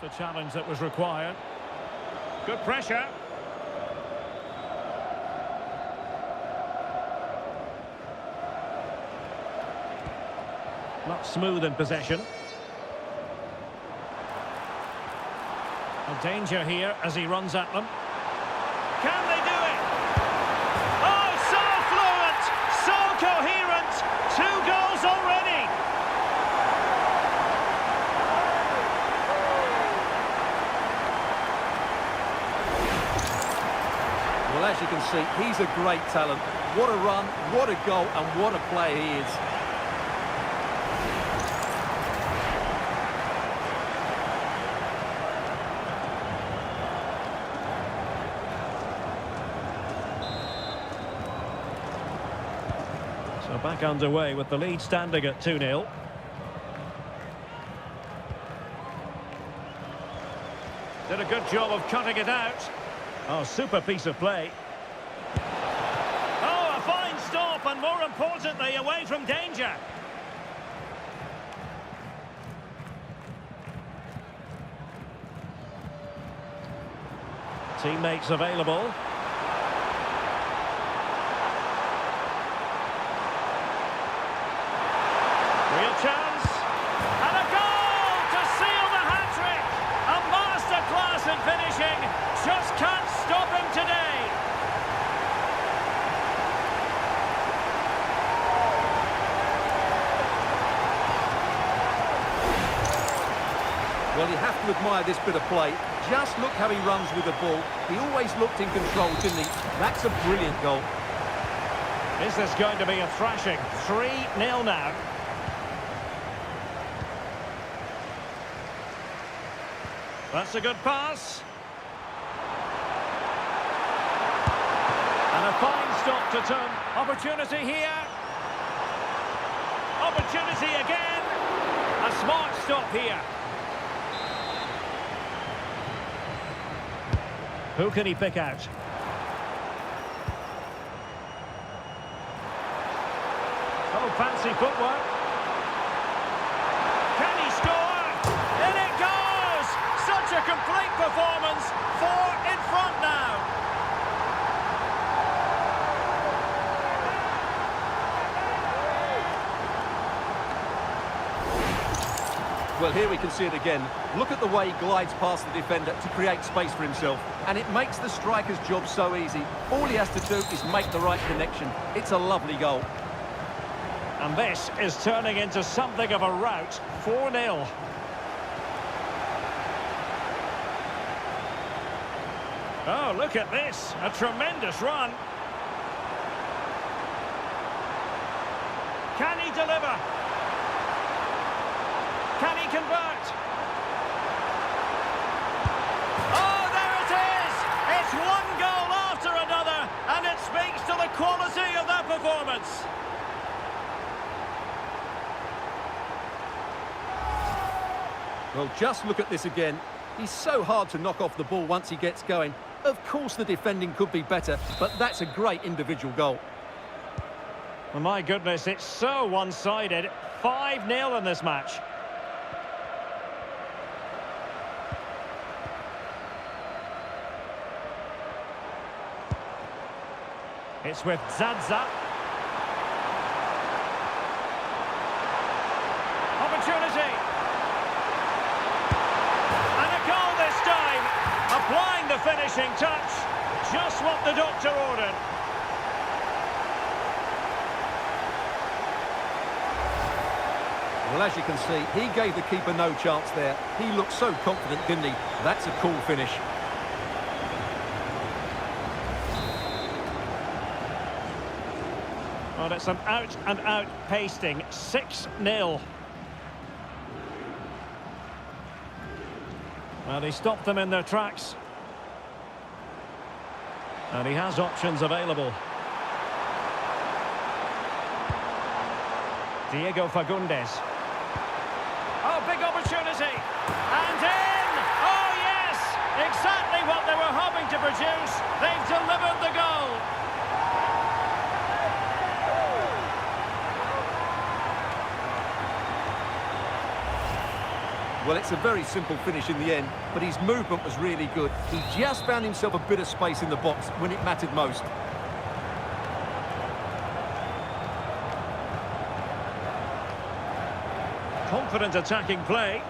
the challenge that was required. Good pressure. Not smooth in possession. A danger here as he runs at them. Can they do it? Oh, so fluent, so coherent. 2 goals already. Well, as you can see, he's a great talent. What a run, what a goal, and what a player he is. So back underway with the lead standing at 2-0. Did a good job of cutting it out. Oh, super piece of play. Oh, a fine stop, and more importantly, away from danger. Teammates available. Real chance. And a goal to seal the hat-trick. A masterclass in finishing. Just can't stop him today. Well, you have to admire this bit of play. Just look how he runs with the ball. He always looked in control, didn't he? That's a brilliant goal. Is this going to be a thrashing? 3-0 now. That's a good pass. And a fine stop to turn. Opportunity here. Opportunity again. A smart stop here. Who can he pick out? Oh, fancy footwork. Can he score? In it goes! Such a complete performance. 4 in front now. Well, here we can see it again. Look at the way he glides past the defender to create space for himself. And it makes the striker's job so easy. All he has to do is make the right connection. It's a lovely goal. And this is turning into something of a rout. 4-0. Oh, look at this. A tremendous run. Can he deliver? Can he convert? Oh, there it is! It's 1 goal after another, and it speaks to the quality of that performance. Well, just look at this again. He's so hard to knock off the ball once he gets going. Of course the defending could be better, but that's a great individual goal. Well, my goodness, it's so one-sided. 5-0 in this match. It's with Zaza. Opportunity. And a goal this time. Applying the finishing touch. Just what the doctor ordered. Well, as you can see, he gave the keeper no chance there. He looked so confident, didn't he? That's a cool finish. Well, it's an out-and-out pasting. 6-0. Well, he stopped them in their tracks. And he has options available. Diego Fagundes. Oh, big opportunity. And in! Oh, yes! Exactly what they were hoping to produce. They've delivered the goal. Well, it's a very simple finish in the end, but his movement was really good. He just found himself a bit of space in the box when it mattered most. Confident attacking play,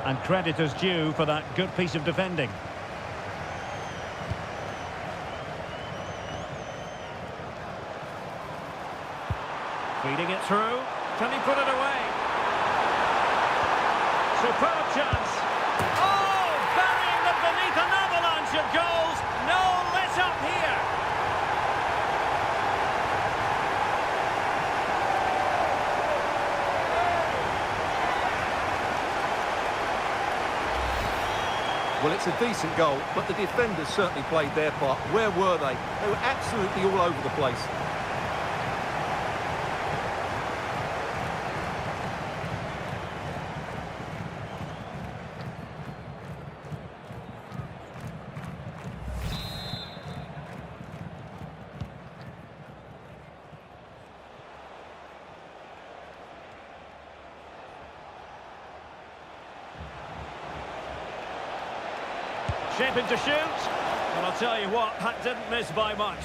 and credit is due for that good piece of defending. Feeding it through. Can he put it away? Superb chance. Oh, burying them beneath an avalanche of goals. No let up here. Well, it's a decent goal, but the defenders certainly played their part. Where were they? They were absolutely all over the place. Shaping to shoot. And I'll tell you what, that didn't miss by much.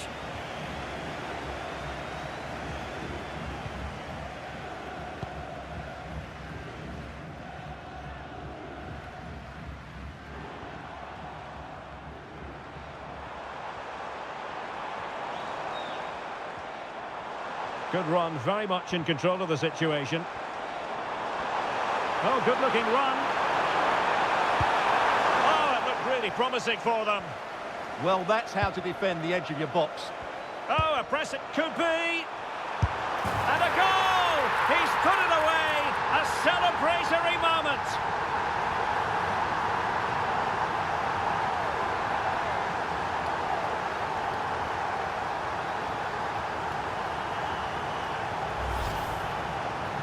Good run, very much in control of the situation. Oh, good-looking run. Really promising for them. Well, that's how to defend the edge of your box. Oh, a press it could be. And a goal! He's put it away. A celebratory moment.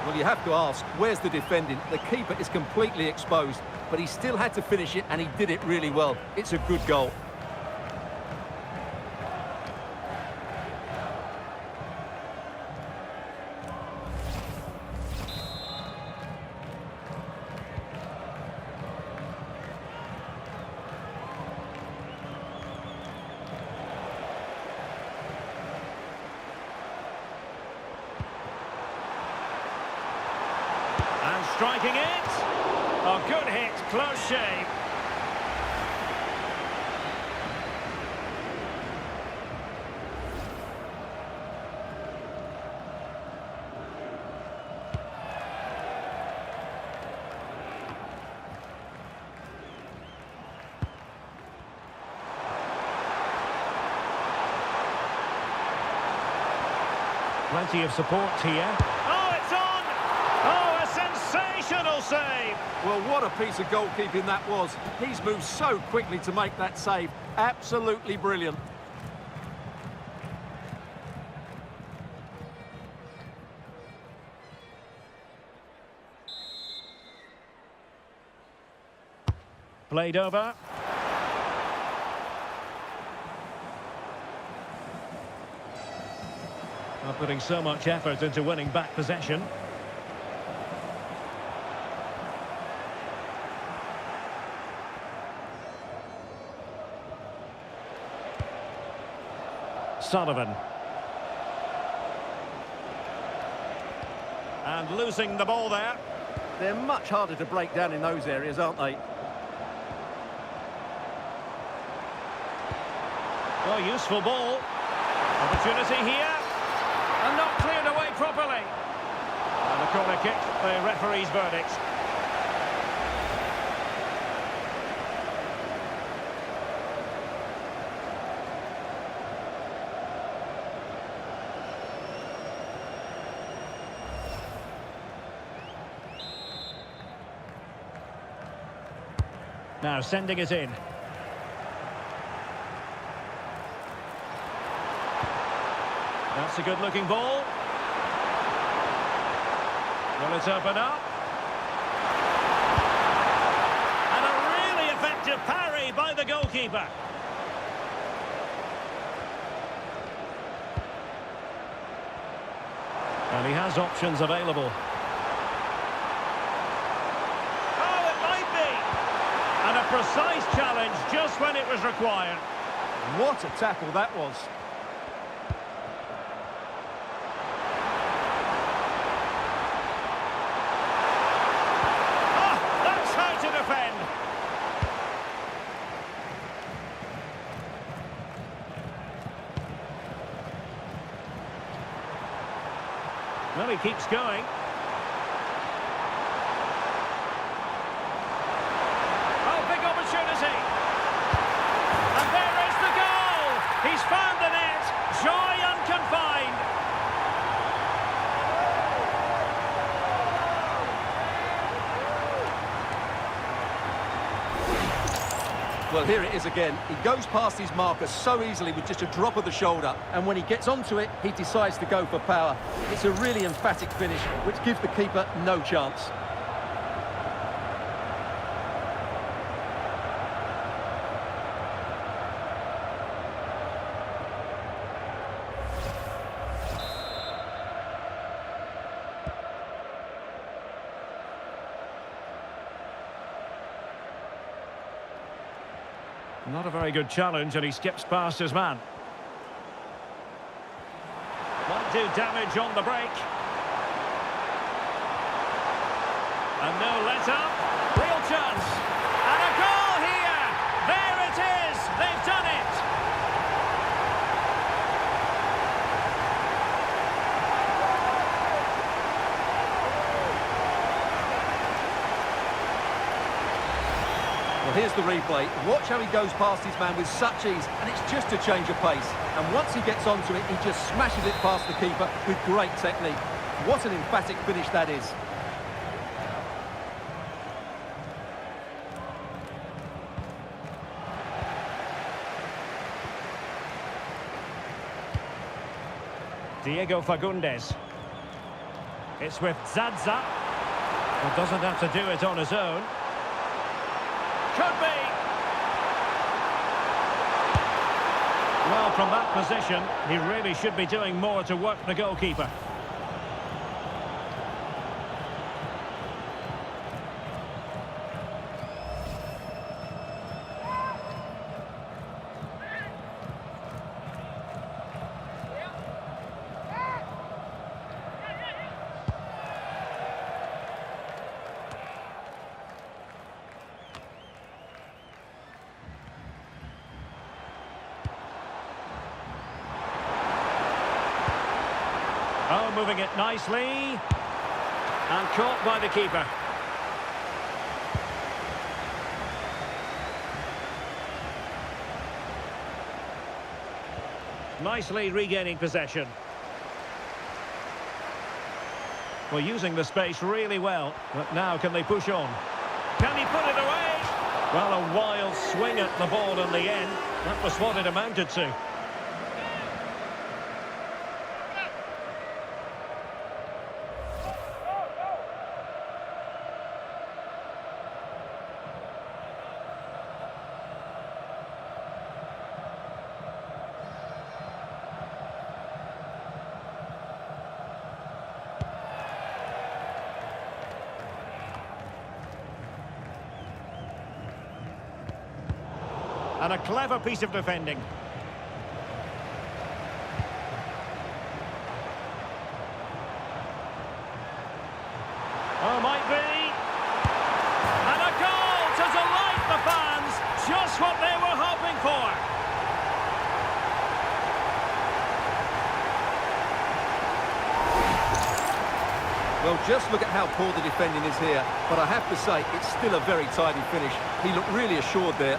Well, you have to ask, where's the defending? The keeper is completely exposed, but he still had to finish it, and he did it really well. It's a good goal. Striking it. Oh, good hit, close shave. Plenty of support here. Oh, it's on! Oh, a sensational save! Well, what a piece of goalkeeping that was. He's moved so quickly to make that save. Absolutely brilliant. Played over. Not putting so much effort into winning back possession. Sullivan. And losing the ball there. They're much harder to break down in those areas, aren't they? Oh, useful ball. Opportunity here. And not cleared away properly. And the corner kick, the referee's verdict. Now sending it in. That's a good-looking ball. Will it open up? And a really effective parry by the goalkeeper. And he has options available. Oh, it might be. And a precise challenge just when it was required. What a tackle that was. Ah, that's how to defend. Well, he keeps going. Oh, big opportunity. And there is the goal. He's found the net. Joy unconfined. Well, here it is again. He goes past his marker so easily with just a drop of the shoulder, and when he gets onto it, he decides to go for power. It's a really emphatic finish, which gives the keeper no chance. Not a very good challenge, and he skips past his man. Won't do damage on the break. And no let-up. Real chance. And a goal here! There it is! They've done it! Well, here's the replay. Watch how he goes past his man with such ease, and it's just a change of pace. And once he gets onto it, he just smashes it past the keeper with great technique. What an emphatic finish that is. Diego Fagundes. It's with Zaza. Well, doesn't have to do it on his own. Could be. Well, from that position, he really should be doing more to work the goalkeeper. Oh, moving it nicely. And caught by the keeper. Nicely regaining possession. Well, using the space really well. But now can they push on? Can he put it away? Well, a wild swing at the ball in the end. That was what it amounted to. And a clever piece of defending. Oh, might be. And a goal to delight the fans. Just what they were hoping for. Well, just look at how poor the defending is here. But I have to say, it's still a very tidy finish. He looked really assured there.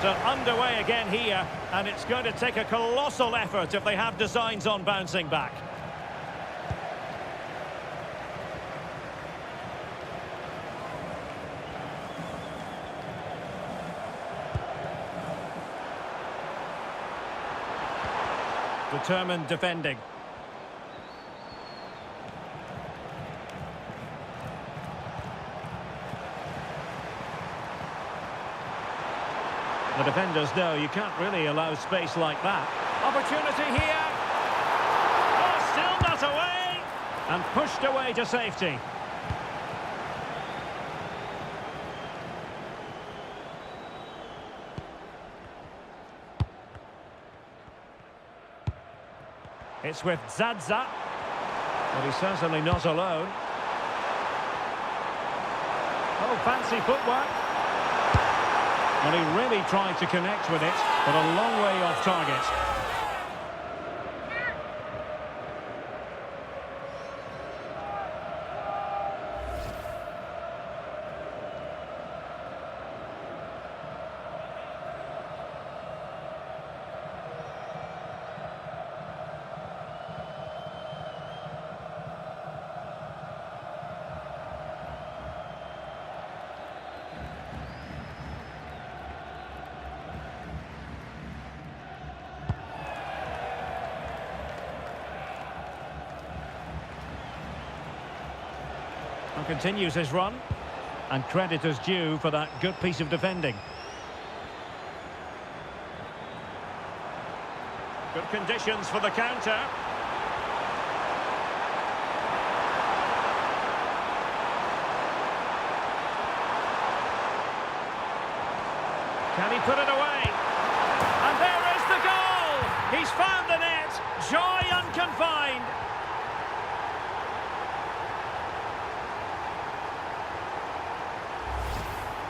So underway again here, and it's going to take a colossal effort if they have designs on bouncing back. Determined defending. The defenders know you can't really allow space like that. Opportunity here. And pushed away to safety. It's with Zaza. But he's certainly not alone. Oh, fancy footwork. Well, he really tried to connect with it, but a long way off target. And continues his run, and credit is due for that good piece of defending. Good conditions for the counter. Can he put it away? And there is the goal! He's found the net! Joy unconfined!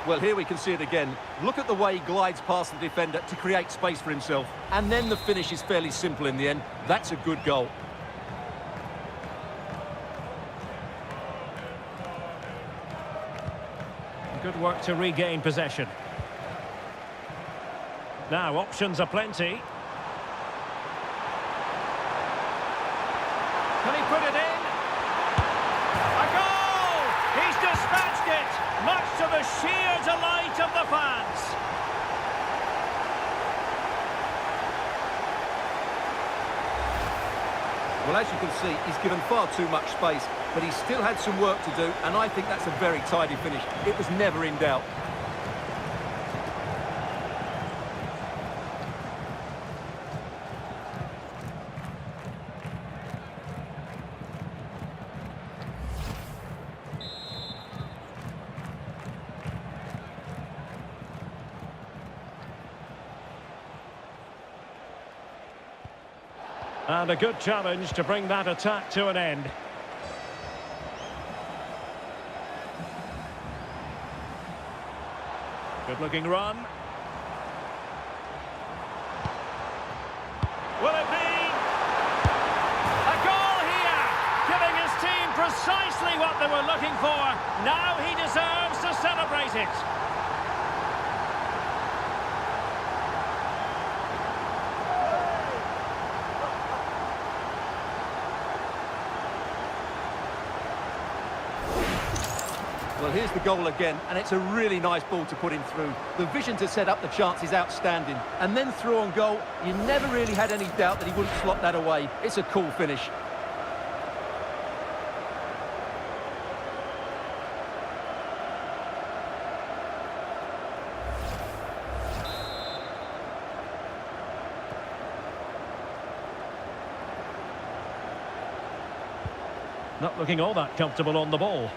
Well, here we can see it again. Look at the way he glides past the defender to create space for himself. And then the finish is fairly simple in the end. That's a good goal. Good work to regain possession. Now, options are plenty. Can he put it in? A goal! He's dispatched it! Much to the sheer delight of the fans. Well, as you can see, he's given far too much space, but he still had some work to do, and I think that's a very tidy finish. It was never in doubt. And a good challenge to bring that attack to an end. Good looking run. Will it be? A goal here! Giving his team precisely what they were looking for. Now he deserves to celebrate it. Well, here's the goal again, and it's a really nice ball to put him through. The vision to set up the chance is outstanding. And then through on goal, you never really had any doubt that he wouldn't slot that away. It's a cool finish. Not looking all that comfortable on the ball.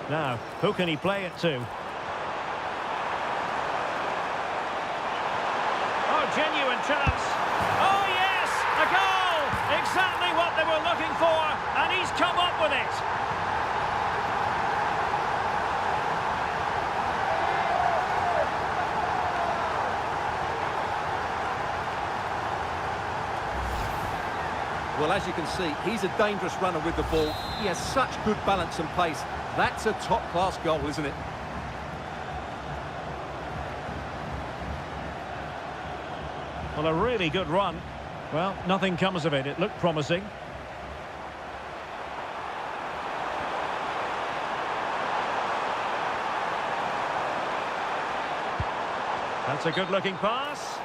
Now, who can he play it to? Oh, genuine chance. Oh, yes! A goal! Exactly what they were looking for, and he's come up with it. Well, as you can see, he's a dangerous runner with the ball. He has such good balance and pace. That's a top-class goal, isn't it? Well, a really good run. Well, nothing comes of it. It looked promising. That's a good-looking pass.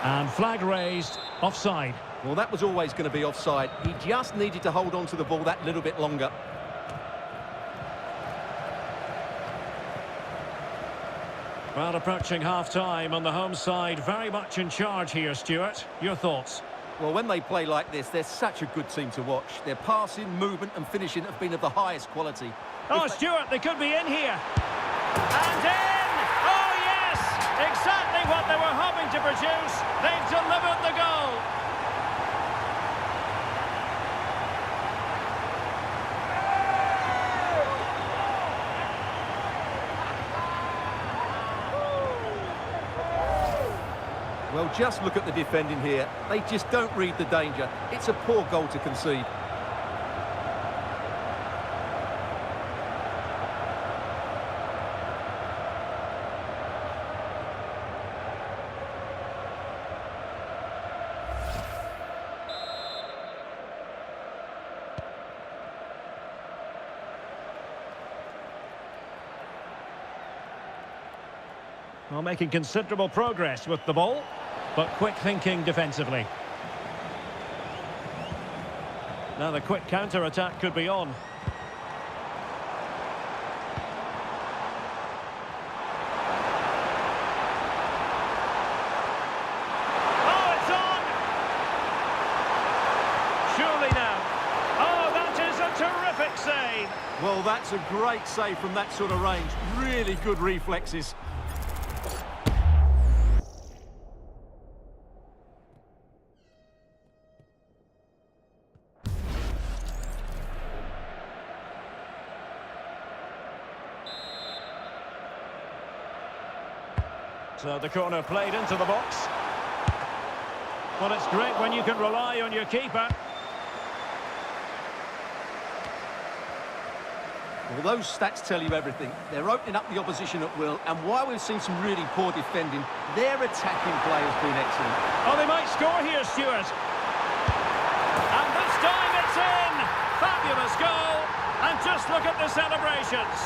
And flag raised, offside. Well, that was always going to be offside. He just needed to hold on to the ball that little bit longer. Well, approaching half-time on the home side, very much in charge here, Stuart. Your thoughts? Well, when they play like this, they're such a good team to watch. Their passing, movement and finishing have been of the highest quality. Oh, Stuart, they could be in here. And in! Oh, yes! Exactly what they were hoping to produce. They've delivered the goal. Well, just look at the defending here. They just don't read the danger. It's a poor goal to concede. Well, making considerable progress with the ball, but quick thinking defensively. Now the quick counter-attack could be on. Oh, it's on! Surely now. Oh, that is a terrific save. Well, that's a great save from that sort of range. Really good reflexes. So the corner played into the box. Well, it's great when you can rely on your keeper. Well, those stats tell you everything. They're opening up the opposition at will, and while we've seen some really poor defending, their attacking play has been excellent. Oh, they might score here, Stuart. And this time it's in! Fabulous goal! And just look at the celebrations.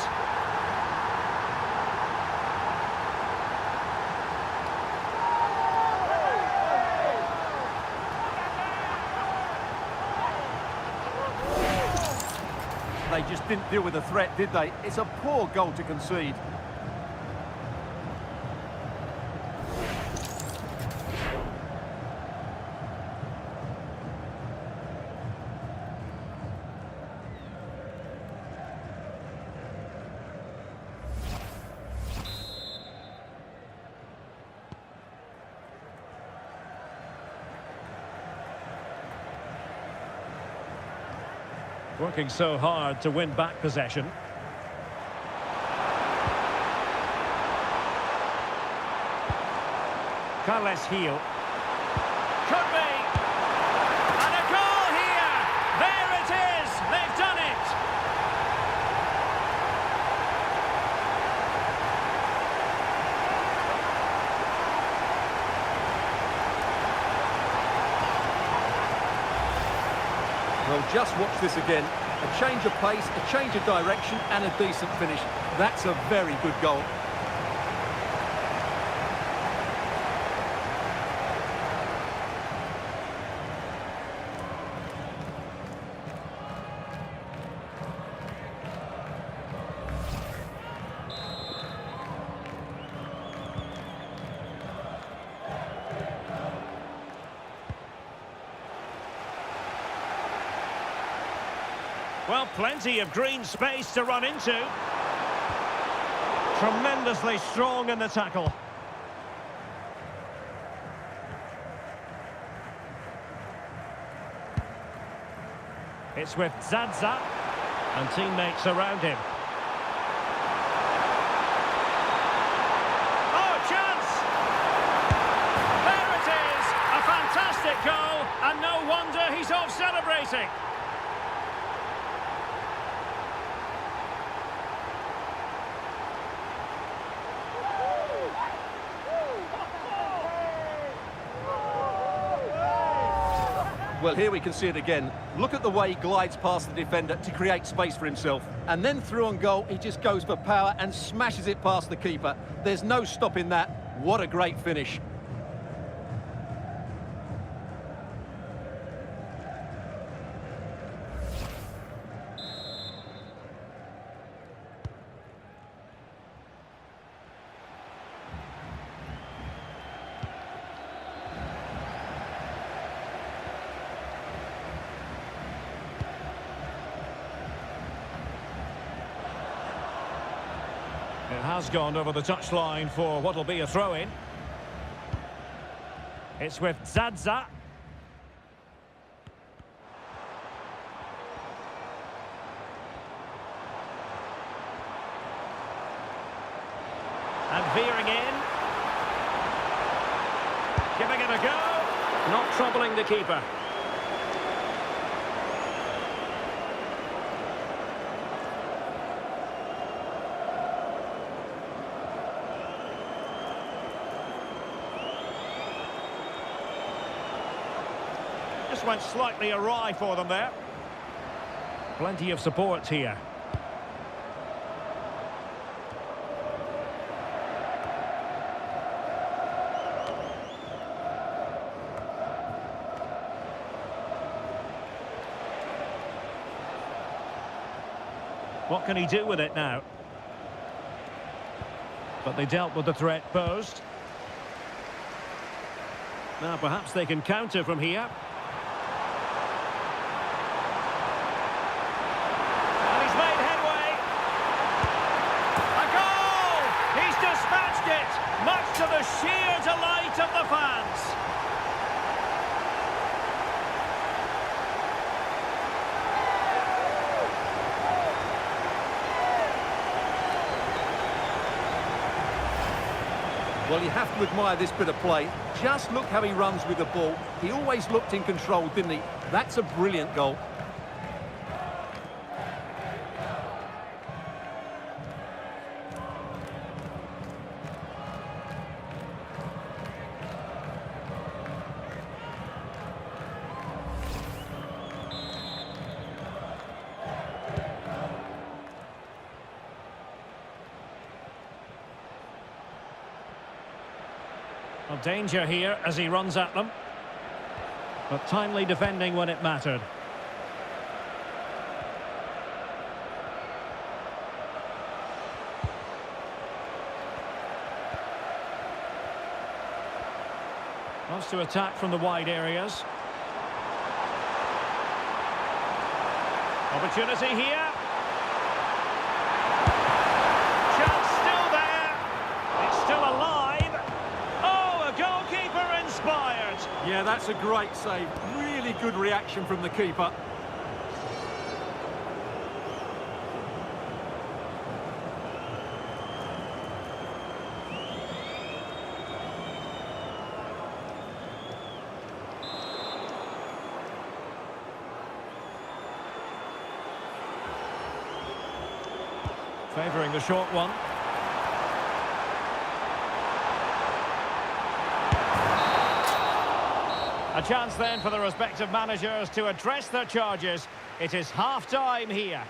They just didn't deal with the threat, did they? It's a poor goal to concede. Working so hard to win back possession. Carles Gil. Could be! And a goal here! There it is! They've done it! Well, just watch this again. A change of pace, a change of direction, and a decent finish. That's a very good goal. Well, plenty of green space to run into. Tremendously strong in the tackle. It's with Zaza, and teammates around him. Oh, chance! There it is! A fantastic goal, and no wonder he's off celebrating. Well, here we can see it again. Look at the way he glides past the defender to create space for himself. And then through on goal, he just goes for power and smashes it past the keeper. There's no stopping that. What a great finish. It has gone over the touchline for what will be a throw-in. It's with Zaza. And veering in. Giving it a go. Not troubling the keeper. Just went slightly awry for them there. Plenty of support here. What can he do with it now? But they dealt with the threat posed. Now perhaps they can counter from here. And he's made headway. A goal! He's dispatched it, much to the sheer delight of the fans. Well, you have to admire this bit of play. Just look how he runs with the ball. He always looked in control, didn't he? That's a brilliant goal. Well, danger here as he runs at them. But timely defending when it mattered. Wants to attack from the wide areas. Opportunity here. Chance still there. It's still alive. Goalkeeper inspired. Yeah, that's a great save. Really good reaction from the keeper. Favouring the short one. A chance then for the respective managers to address their charges. It is half-time here.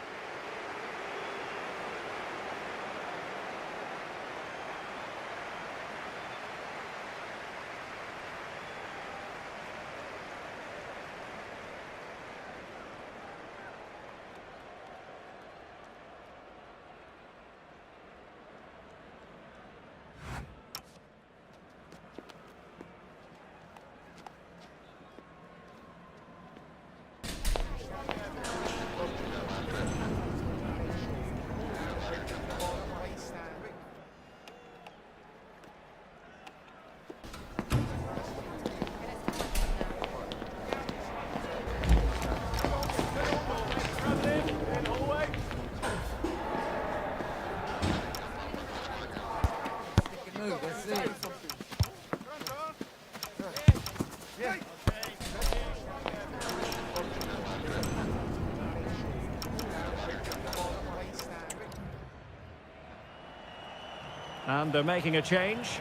And they're making a change.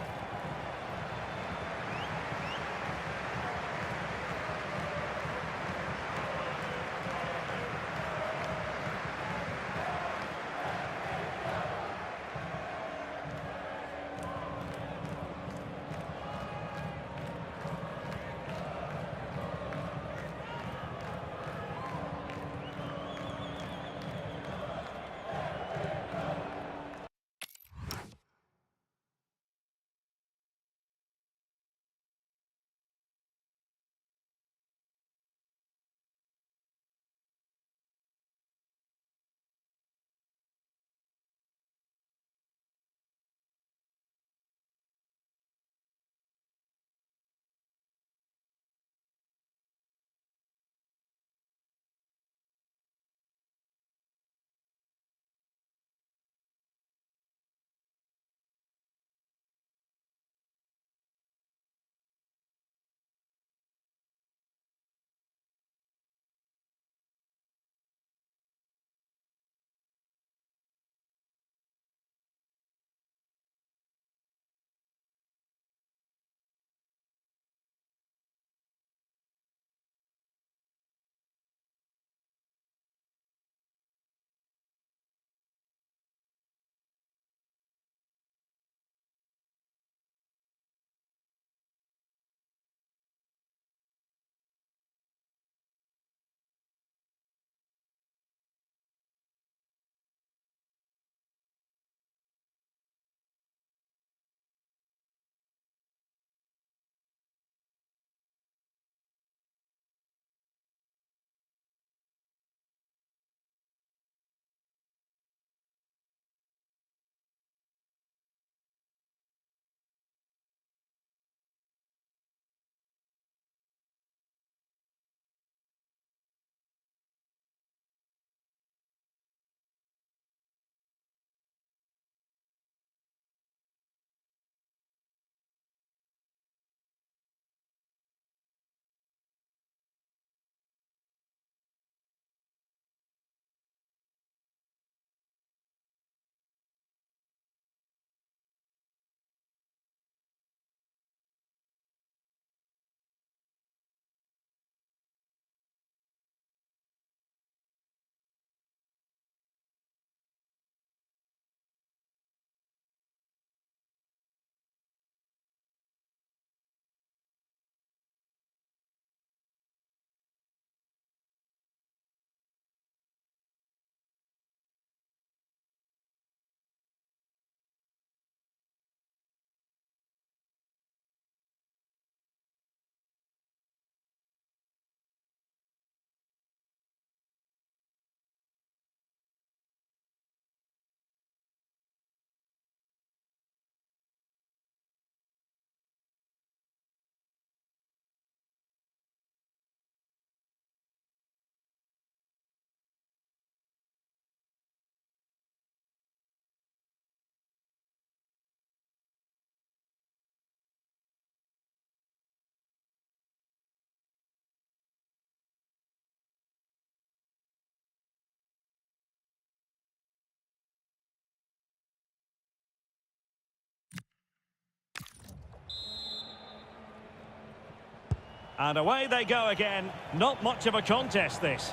And away they go again. Not much of a contest, this.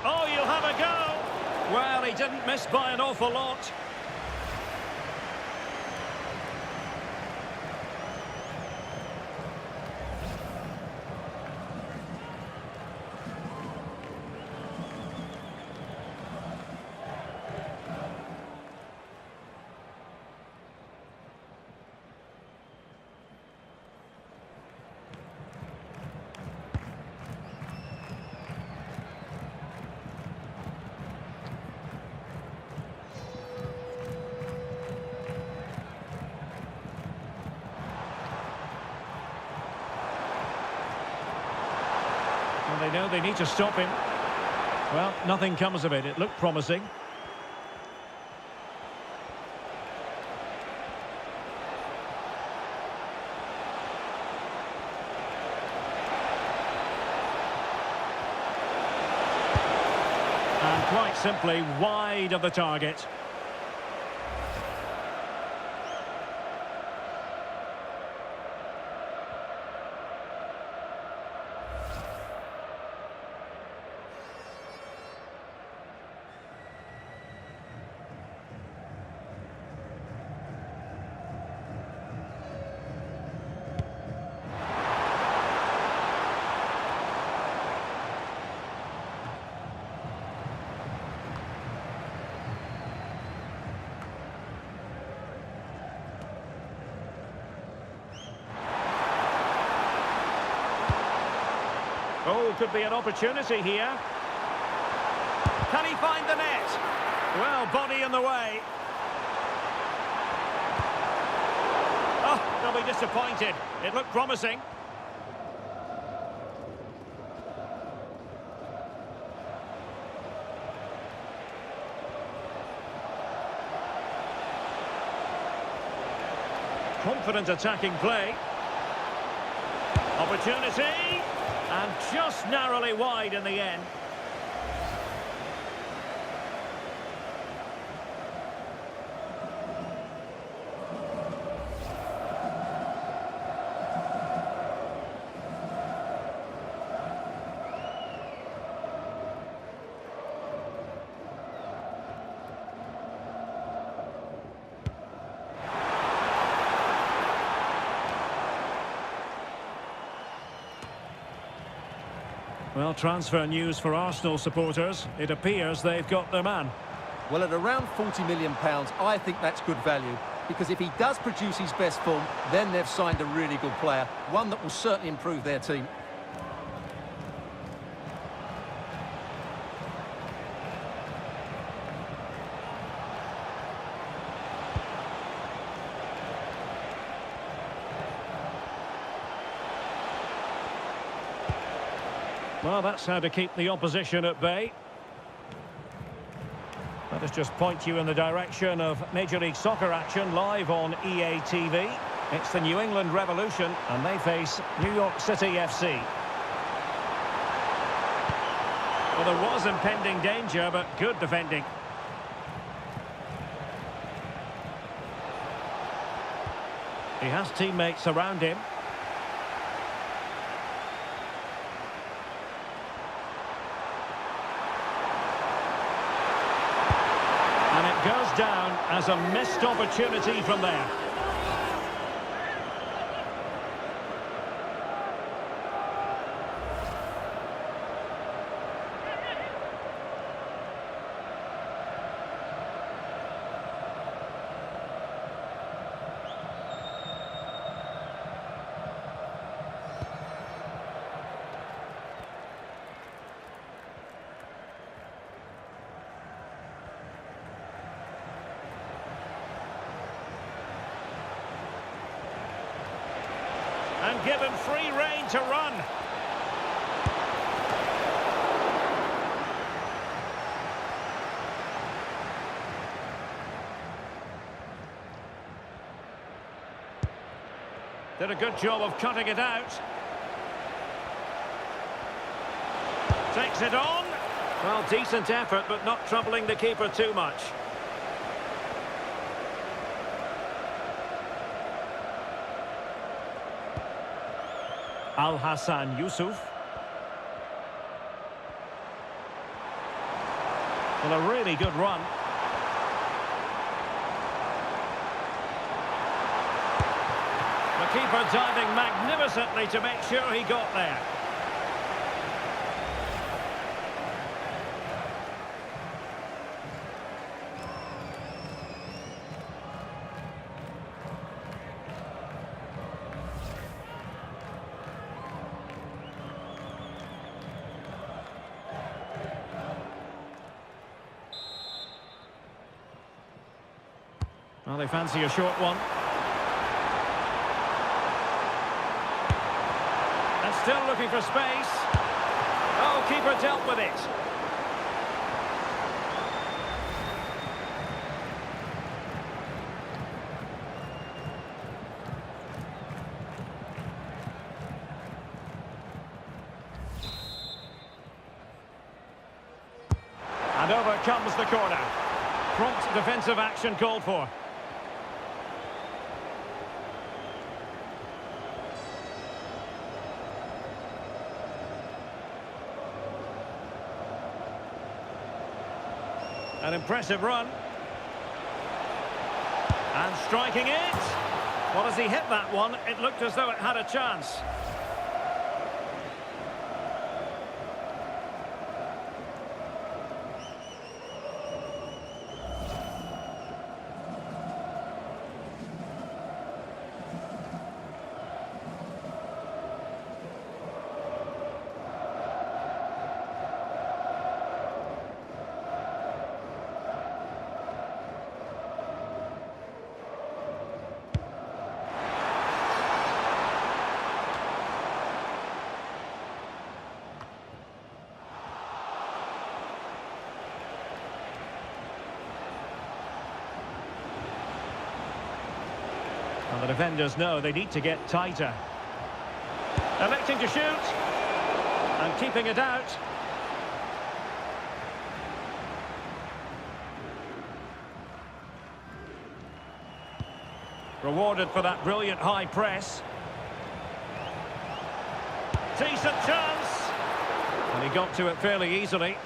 Oh, you'll have a go. Well, he didn't miss by an awful lot. They know they need to stop him. Well, nothing comes of it. It looked promising. And quite simply wide of the target. Oh, could be an opportunity here. Can he find the net? Well, body in the way. Oh, they'll be disappointed. It looked promising. Confident attacking play. Opportunity. And just narrowly wide in the end. Well, transfer news for Arsenal supporters. It appears they've got their man. Well, at around £40 million, I think that's good value. Because if he does produce his best form, then they've signed a really good player. One that will certainly improve their team. Well, that's how to keep the opposition at bay. Let us just point you in the direction of Major League Soccer action live on EA TV. It's the New England Revolution, and they face New York City FC. Well, there was impending danger, but good defending. He has teammates around him. Goes down as a missed opportunity from there. And given free rein to run. Did a good job of cutting it out. Takes it on. Well, decent effort, but not troubling the keeper too much. Al Hassan Yusuf. Well, a really good run. The keeper diving magnificently to make sure he got there. Well, they fancy a short one. And still looking for space. Oh, keeper dealt with it. And over comes the corner. Prompt defensive action called for. An impressive run. And striking it. Well, as he hit that one, it looked as though it had a chance. And the defenders know they need to get tighter. Electing to shoot. And keeping it out. Rewarded for that brilliant high press. Decent chance. And he got to it fairly easily.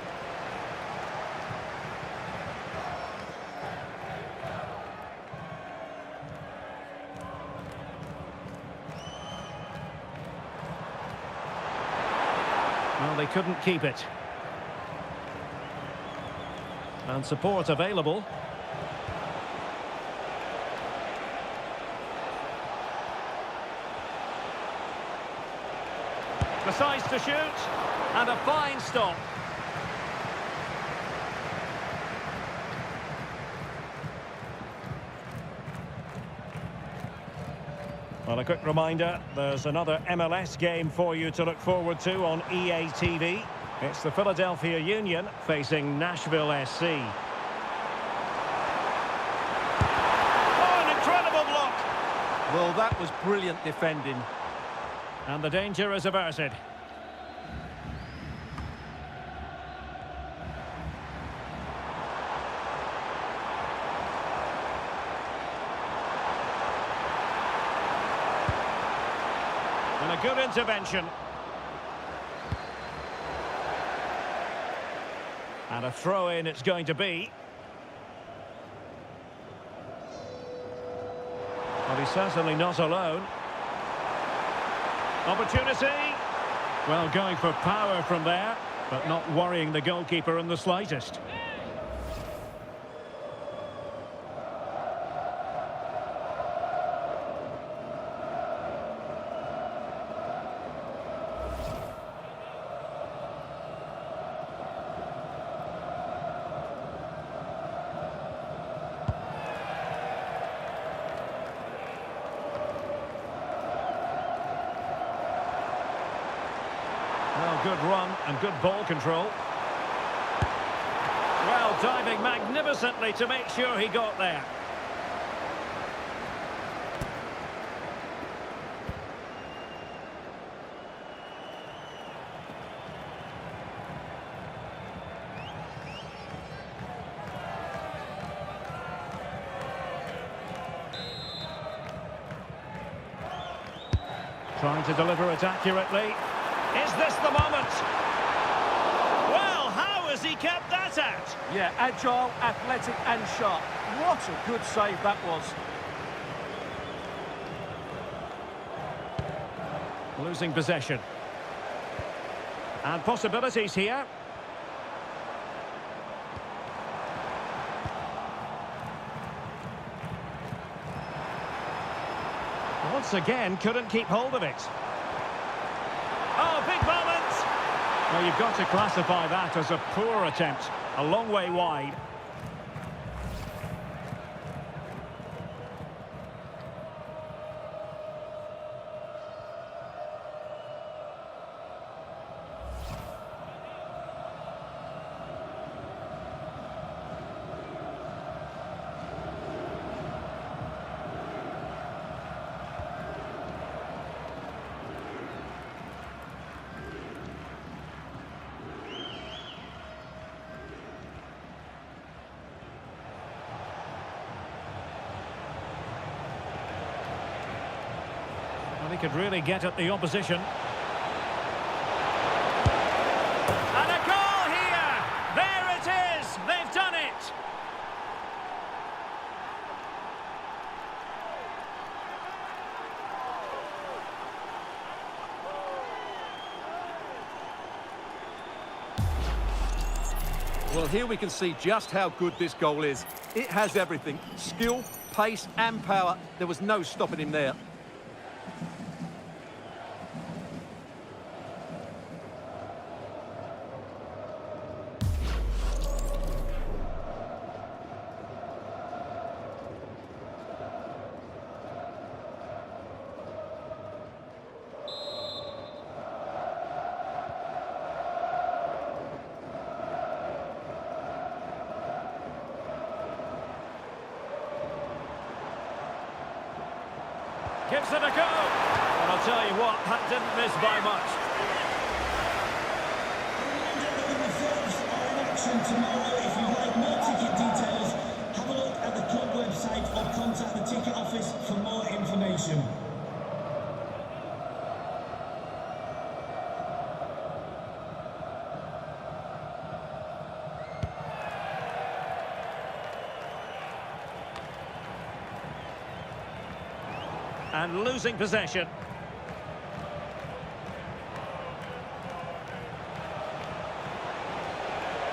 Well, they couldn't keep it. And support available. Decides to shoot. And a fine stop. Well, a quick reminder, there's another MLS game for you to look forward to on EA TV. It's the Philadelphia Union facing Nashville SC. Oh, an incredible block! Well, that was brilliant defending. And the danger is averted. And a good intervention. And a throw-in it's going to be. Well, he's certainly not alone. Opportunity. Well, going for power from there, but not worrying the goalkeeper in the slightest. Well, good run and good ball control. Well, diving magnificently to make sure he got there. Trying to deliver it accurately. Is this the moment? Well, how has he kept that out? Yeah, agile, athletic and sharp. What a good save that was. Losing possession. And possibilities here. Once again, couldn't keep hold of it. Oh, big moment! Well, you've got to classify that as a poor attempt. A long way wide. Well, he could really get at the opposition. And a goal here! There it is! They've done it! Well, here we can see just how good this goal is. It has everything. Skill, pace and power. There was no stopping him there. Gives it a go. And I'll tell you what, that didn't miss by much. Tomorrow, if you'd like more ticket details, have a look at the club website or contact the ticket office for more information. And losing possession.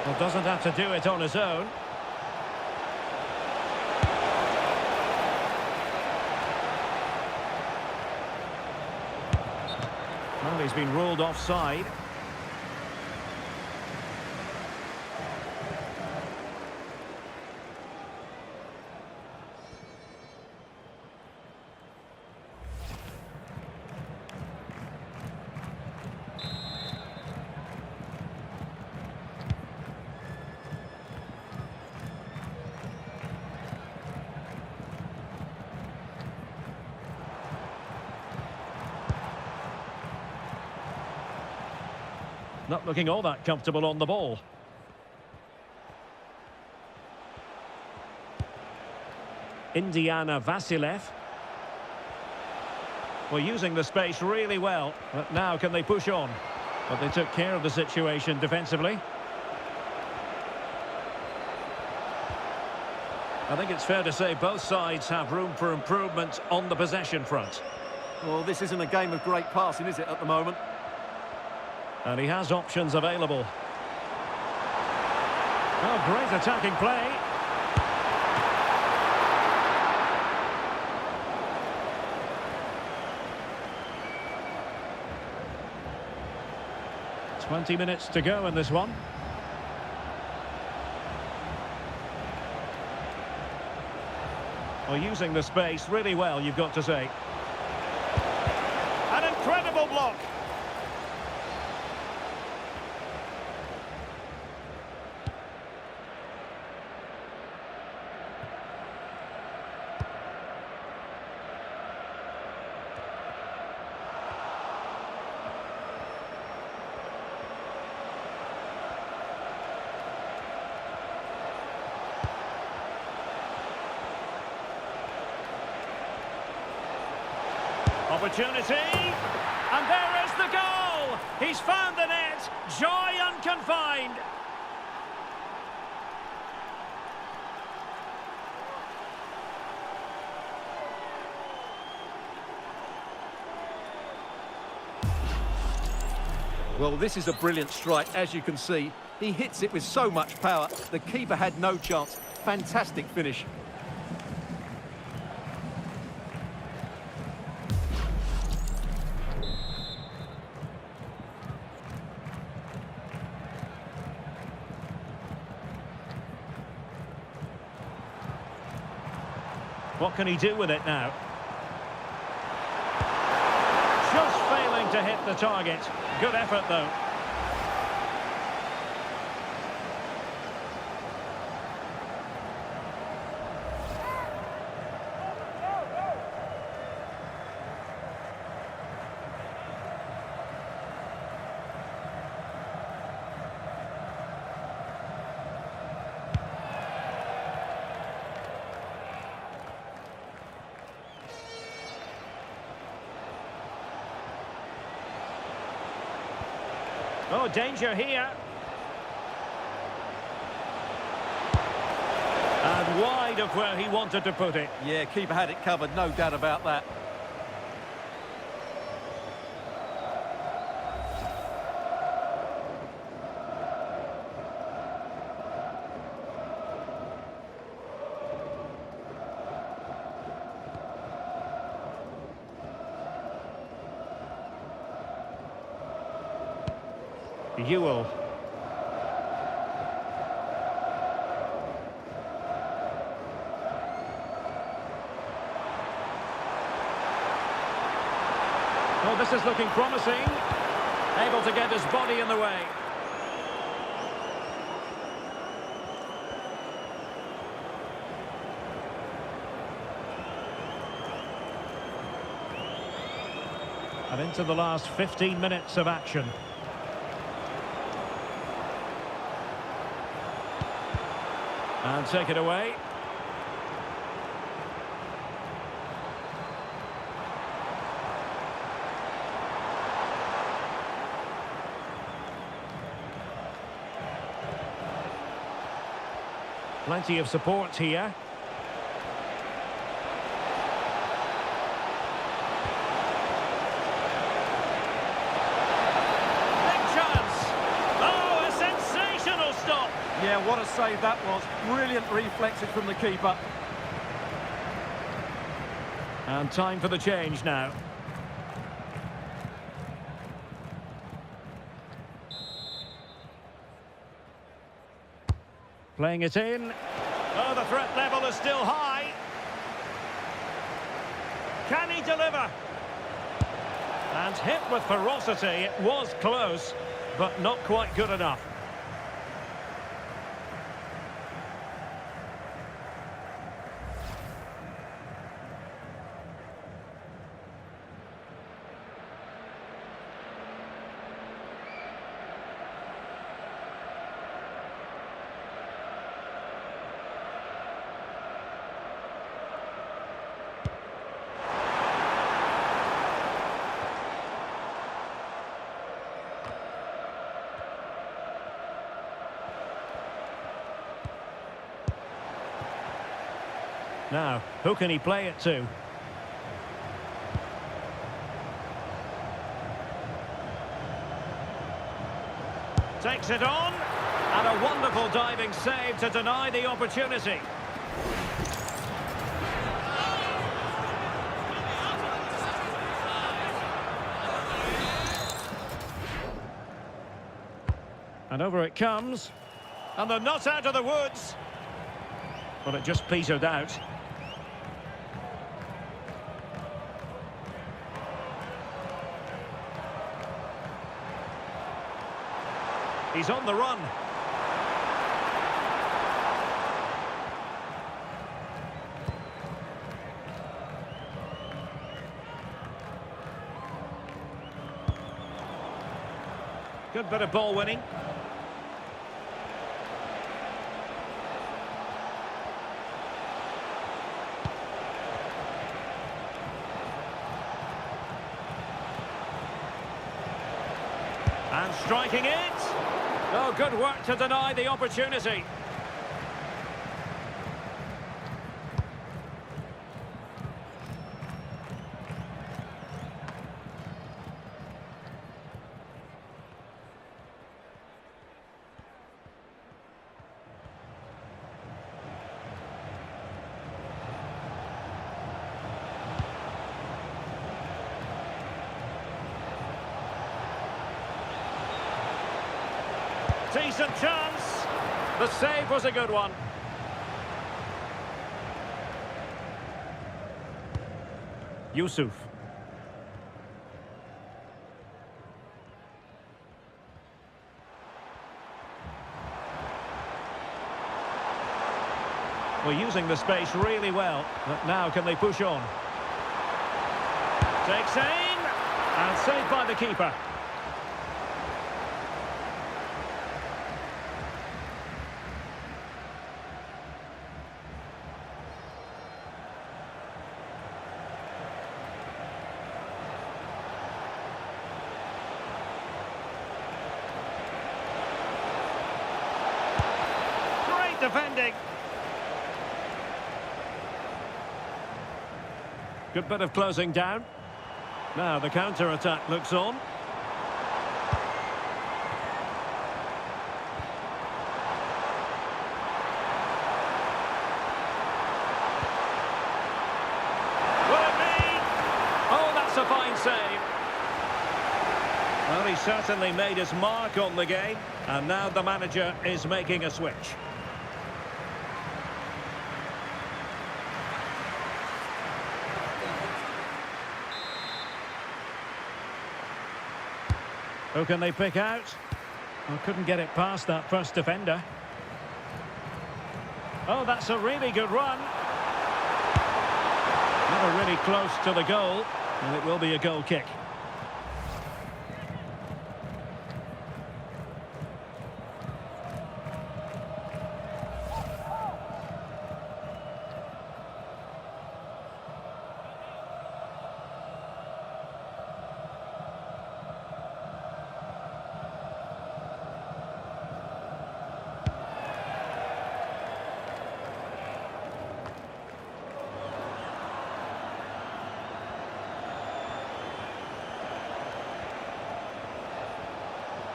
Well, doesn't have to do it on his own. Well, he's been ruled offside. Not looking all that comfortable on the ball. Indiana Vassilev. Well, using the space really well, but now can they push on? But they took care of the situation defensively. I think it's fair to say both sides have room for improvement on the possession front. Well, this isn't a game of great passing, is it, at the moment? And he has options available. Oh, great attacking play. "20 minutes to go in this one. Well, using the space really well, you've got to say. An incredible block. Opportunity. And there is the goal. He's found the net. Joy unconfined. Well, this is a brilliant strike, as you can see. He hits it with so much power. The keeper had no chance. Fantastic finish. What can he do with it now? Just failing to hit the target. Good effort, though. Oh, danger here. And wide of where he wanted to put it. Yeah, keeper had it covered, no doubt about that. Ewell. Well, this is looking promising. Able to get his body in the way. And into the last 15 minutes of action. And take it away. Plenty of support here. Yeah, what a save that was. Brilliant reflexes from the keeper. And time for the change now. Playing it in. Oh, the threat level is still high. Can he deliver? And hit with ferocity. It was close, but not quite good enough. Now, who can he play it to? Takes it on, and a wonderful diving save to deny the opportunity. And over it comes, and they're not out of the woods. Well, it just petered out. He's on the run. Good bit of ball winning. And striking it. Oh, good work to deny the opportunity. Decent chance. The save was a good one. Yusuf. We're using the space really well, but now can they push on? Takes aim, and saved by the keeper. Defending. Good bit of closing down. Now the counter-attack looks on. Will it be? Oh, that's a fine save. Well, he certainly made his mark on the game, and now the manager is making a switch. Who can they pick out? Well, couldn't get it past that first defender. Oh, that's a really good run. Never really close to the goal, and it will be a goal kick.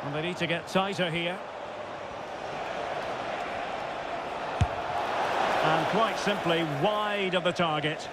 And they need to get tighter here. And quite simply wide of the target.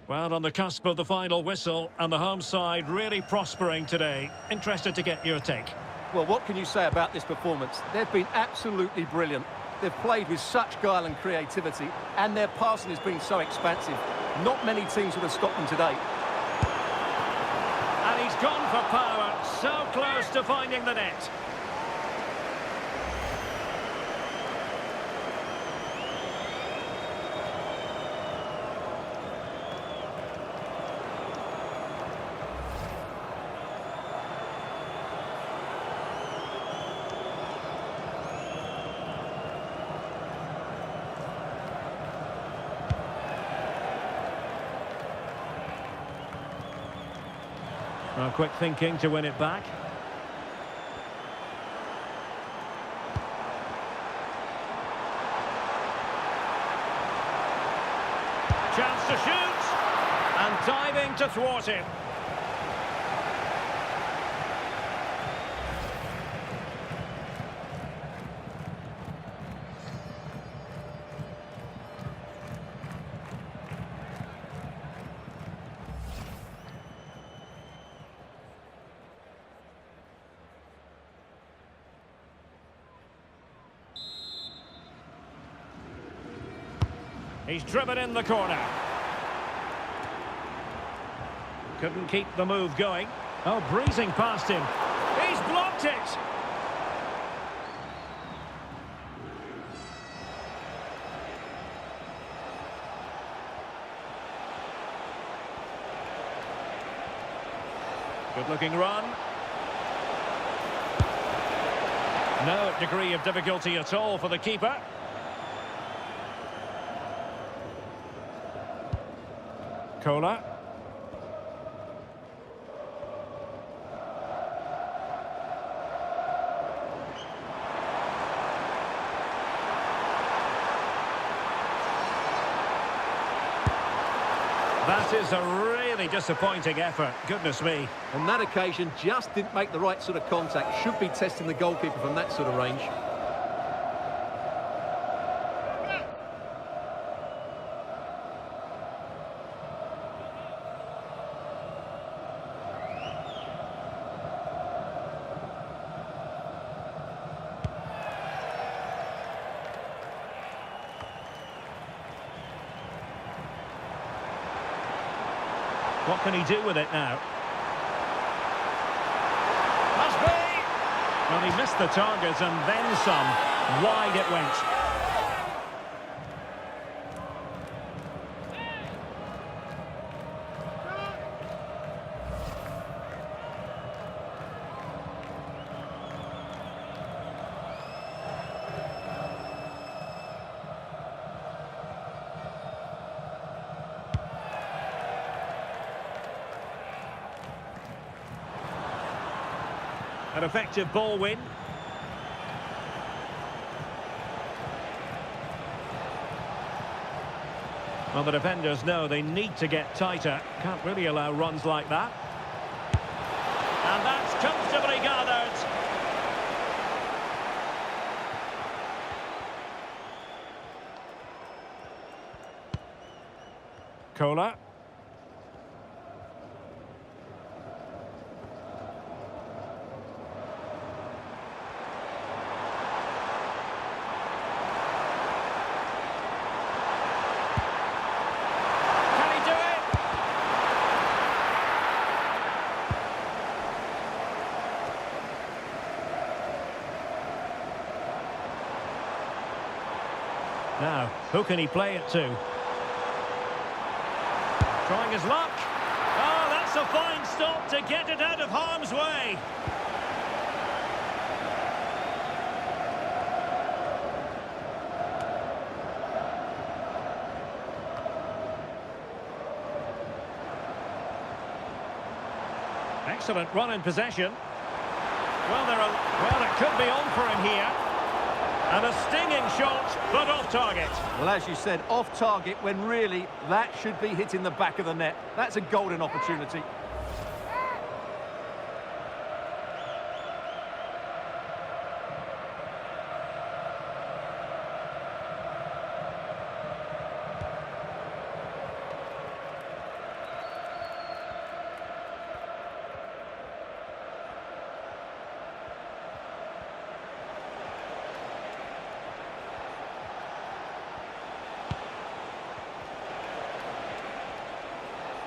Well, on the cusp of the final whistle, and the home side really prospering today. Interested to get your take. Well, what can you say about this performance? They've been absolutely brilliant. They've played with such guile and creativity, and their passing has been so expansive. Not many teams would have stopped them today. And he's gone for power, so close to finding the net. Well, quick thinking to win it back. Chance to shoot, and diving to thwart him. He's driven in the corner. Couldn't keep the move going. Oh, breezing past him. He's blocked it. Good looking run. No degree of difficulty at all for the keeper. Cola. That is a really disappointing effort. Goodness me. On that occasion, just didn't make the right sort of contact. Should be testing the goalkeeper from that sort of range. What can he do with it now? Must be! Well, he missed the target and then some. Wide it went. An effective ball win. Well, the defenders know they need to get tighter. Can't really allow runs like that. And that's comfortably gathered. Cola. Now, who can he play it to? Trying his luck. Oh, that's a fine stop to get it out of harm's way. Excellent run in possession. Well, it could be on for him here. And a stinging shot, but off target. Well, as you said, off target when really that should be hitting the back of the net. That's a golden opportunity.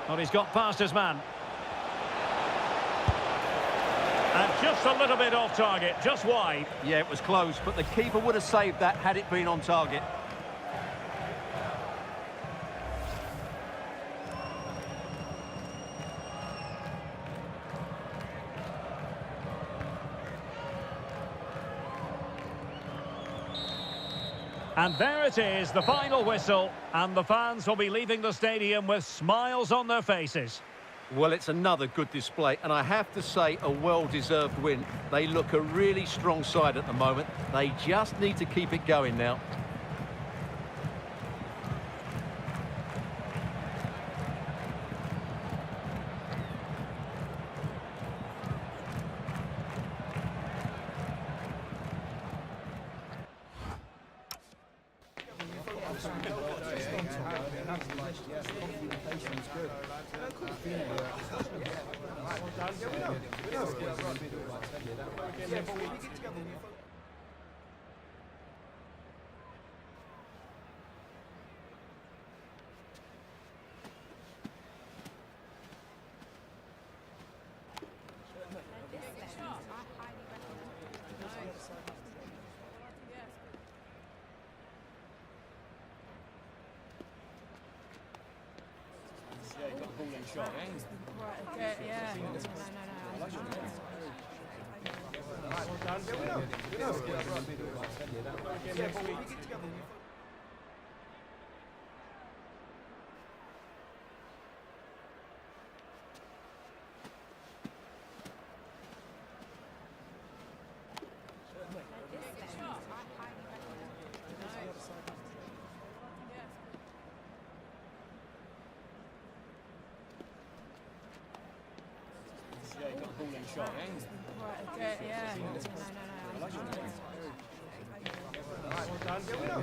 Well, he's got past his man. And just a little bit off target, just wide. Yeah, it was close, but the keeper would have saved that had it been on target. And there it is, the final whistle, and the fans will be leaving the stadium with smiles on their faces. Well, it's another good display, and I have to say a well-deserved win. They look a really strong side at the moment. They just need to keep it going now. Yeah, you got a ball in shot. Yeah. No. Yeah, got a ball in shot. Right, okay, yeah. No.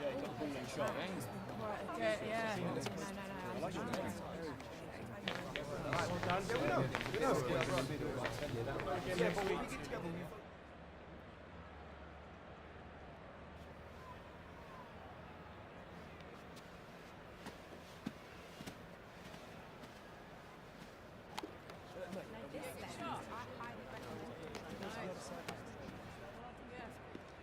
Yeah, got a ball in shot. Right, okay, yeah. No. Yeah,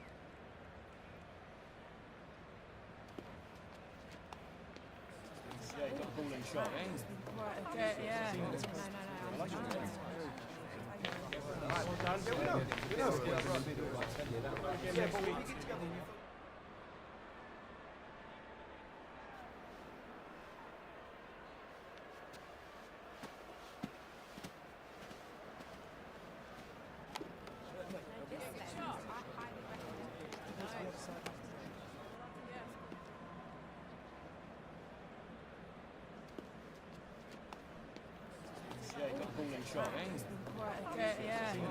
got a ball in shot. Right, okay, yeah. No. Yeah, got a ball in shot. Right, okay, yeah. No.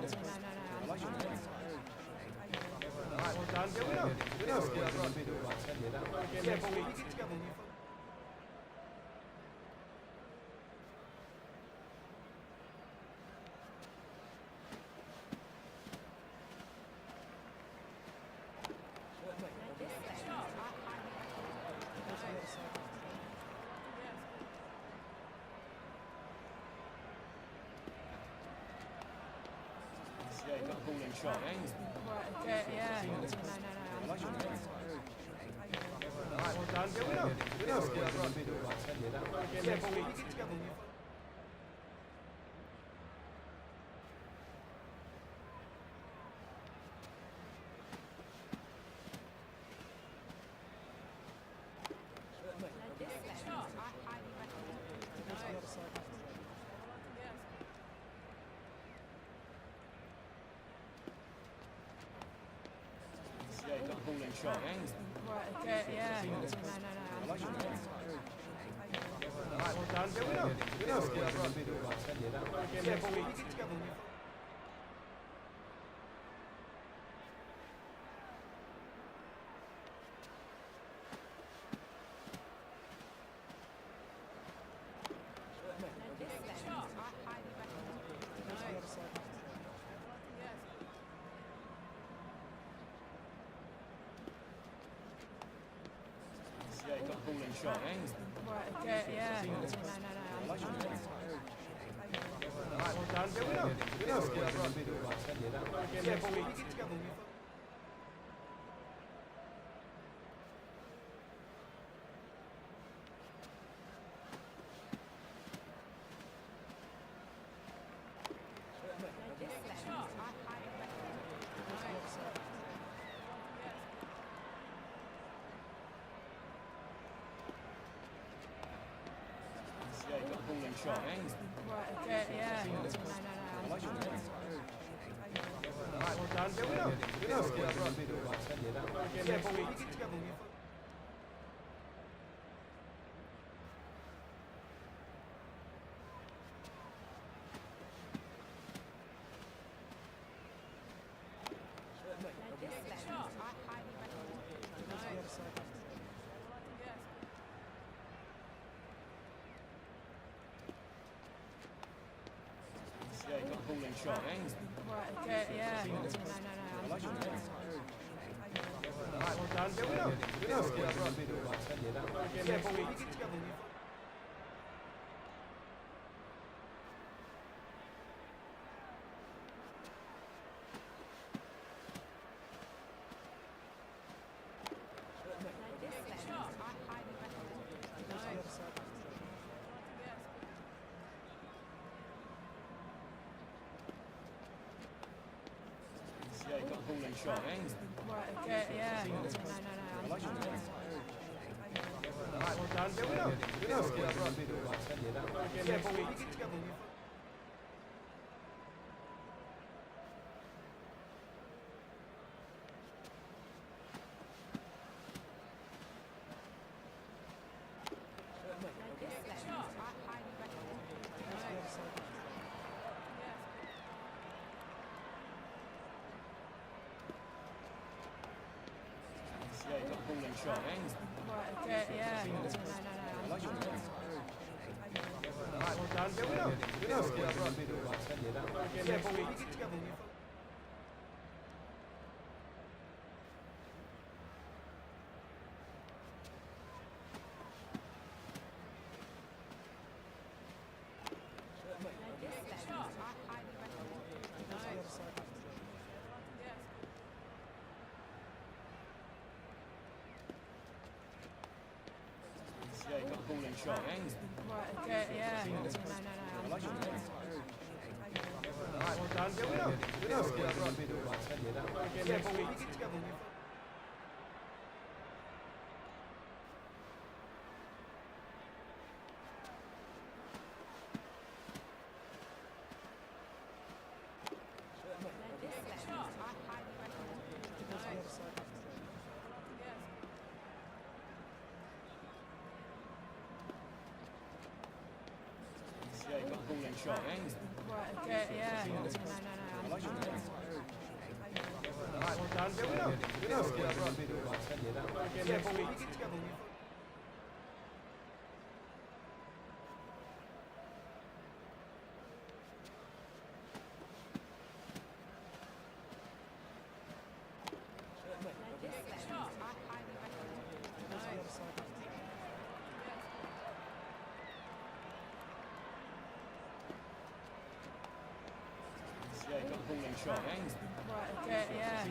Yeah, got a ball in shot. Right, okay, yeah. No. Yeah, got a ball in shot. Right, okay, yeah. No. Yeah, got a ball in shot. Right, okay, yeah. No. Yeah, got a ball in shot. Right, okay, yeah. No. Yeah, got a ball in shot. Right, okay, yeah. No. Right, okay, yeah. Right, okay, yeah. Right, okay, yeah. Right, okay, yeah. Right, okay, yeah.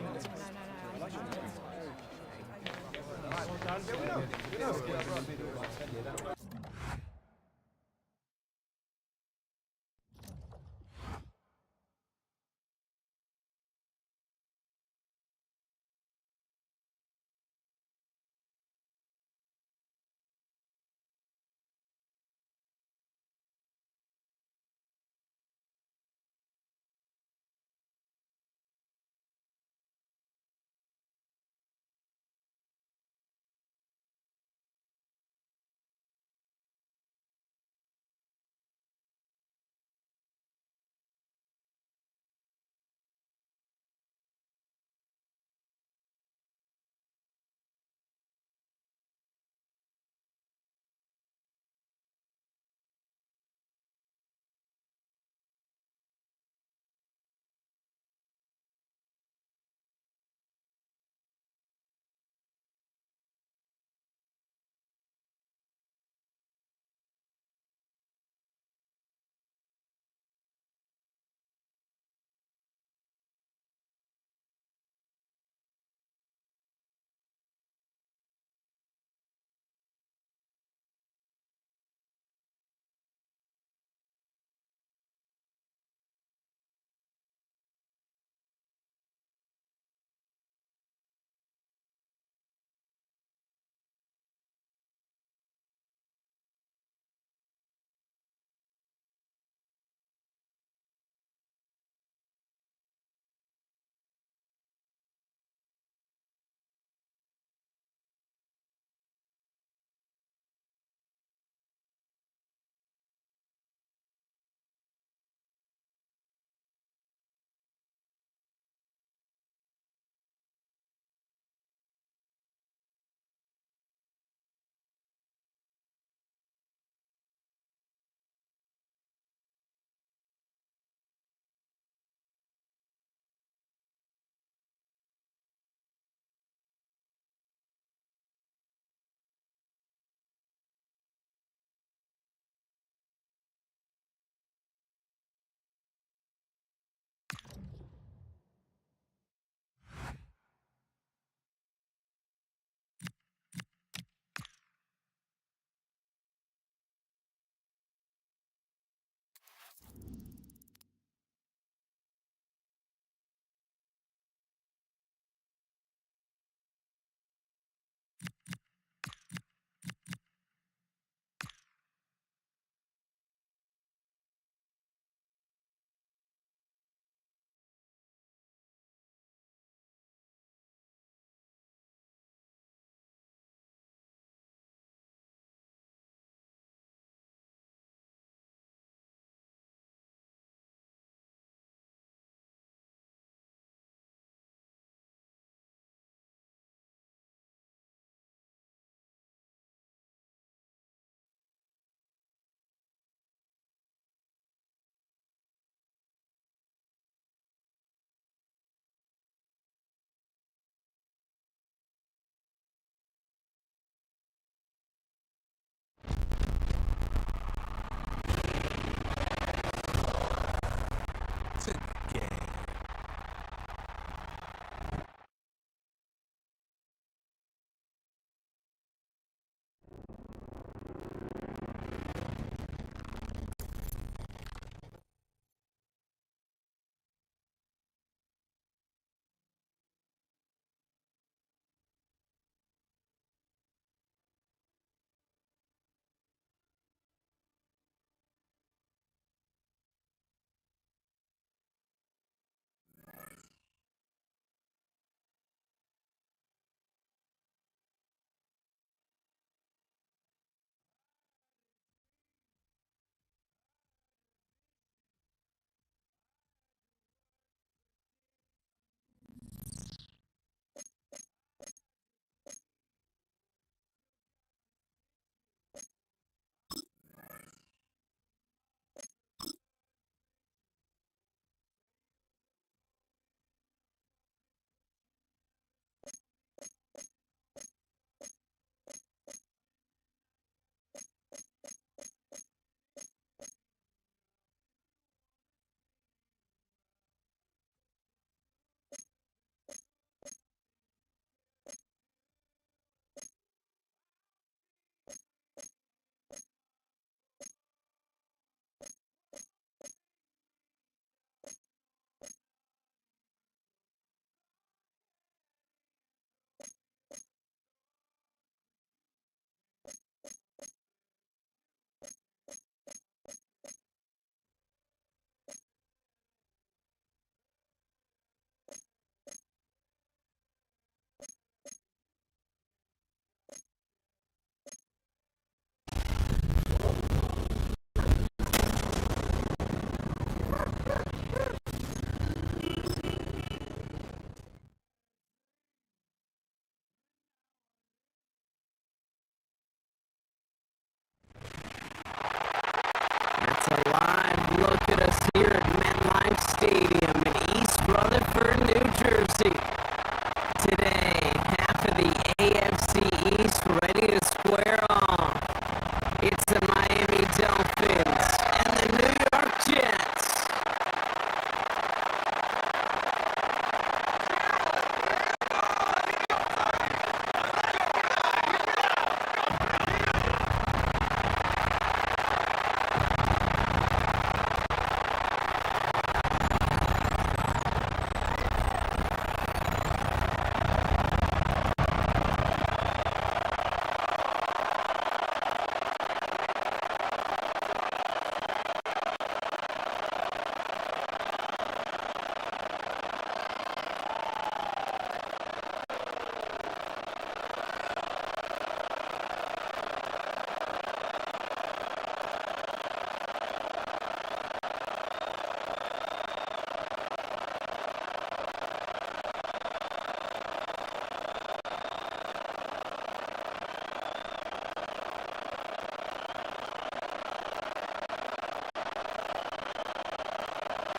visit us here at MetLife Stadium in East Rutherford, New Jersey. Today, half of the AFC East ready to square off. It's the Miami Dolphins and the New York Jets.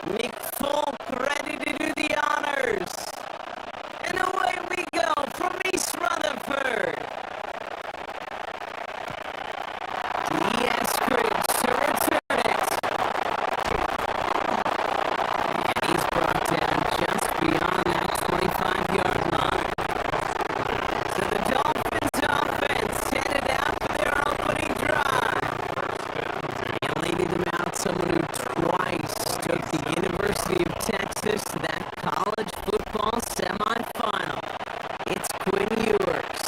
Nick Folk ready to do the honors. And away we go from East Rutherford. Eskridge to return it. And he's brought down just beyond that 25-yard line. So the Dolphins offense headed out for their opening drive. And leading them out, someone who twice took the University of Texas to that college football semifinal. It's Quinn Ewers.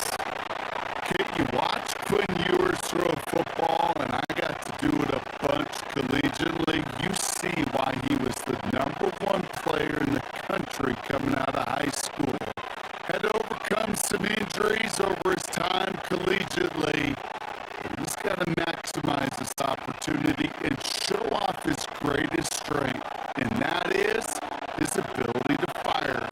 Kid, you watch Quinn Ewers throw a football, and I got to do it a bunch collegiately. You see why he was the #1 player in the country coming out of high school. Had to overcome some injuries over his time collegiately. He's got to maximize this opportunity and show off his greatest strength, and that is his ability to fire.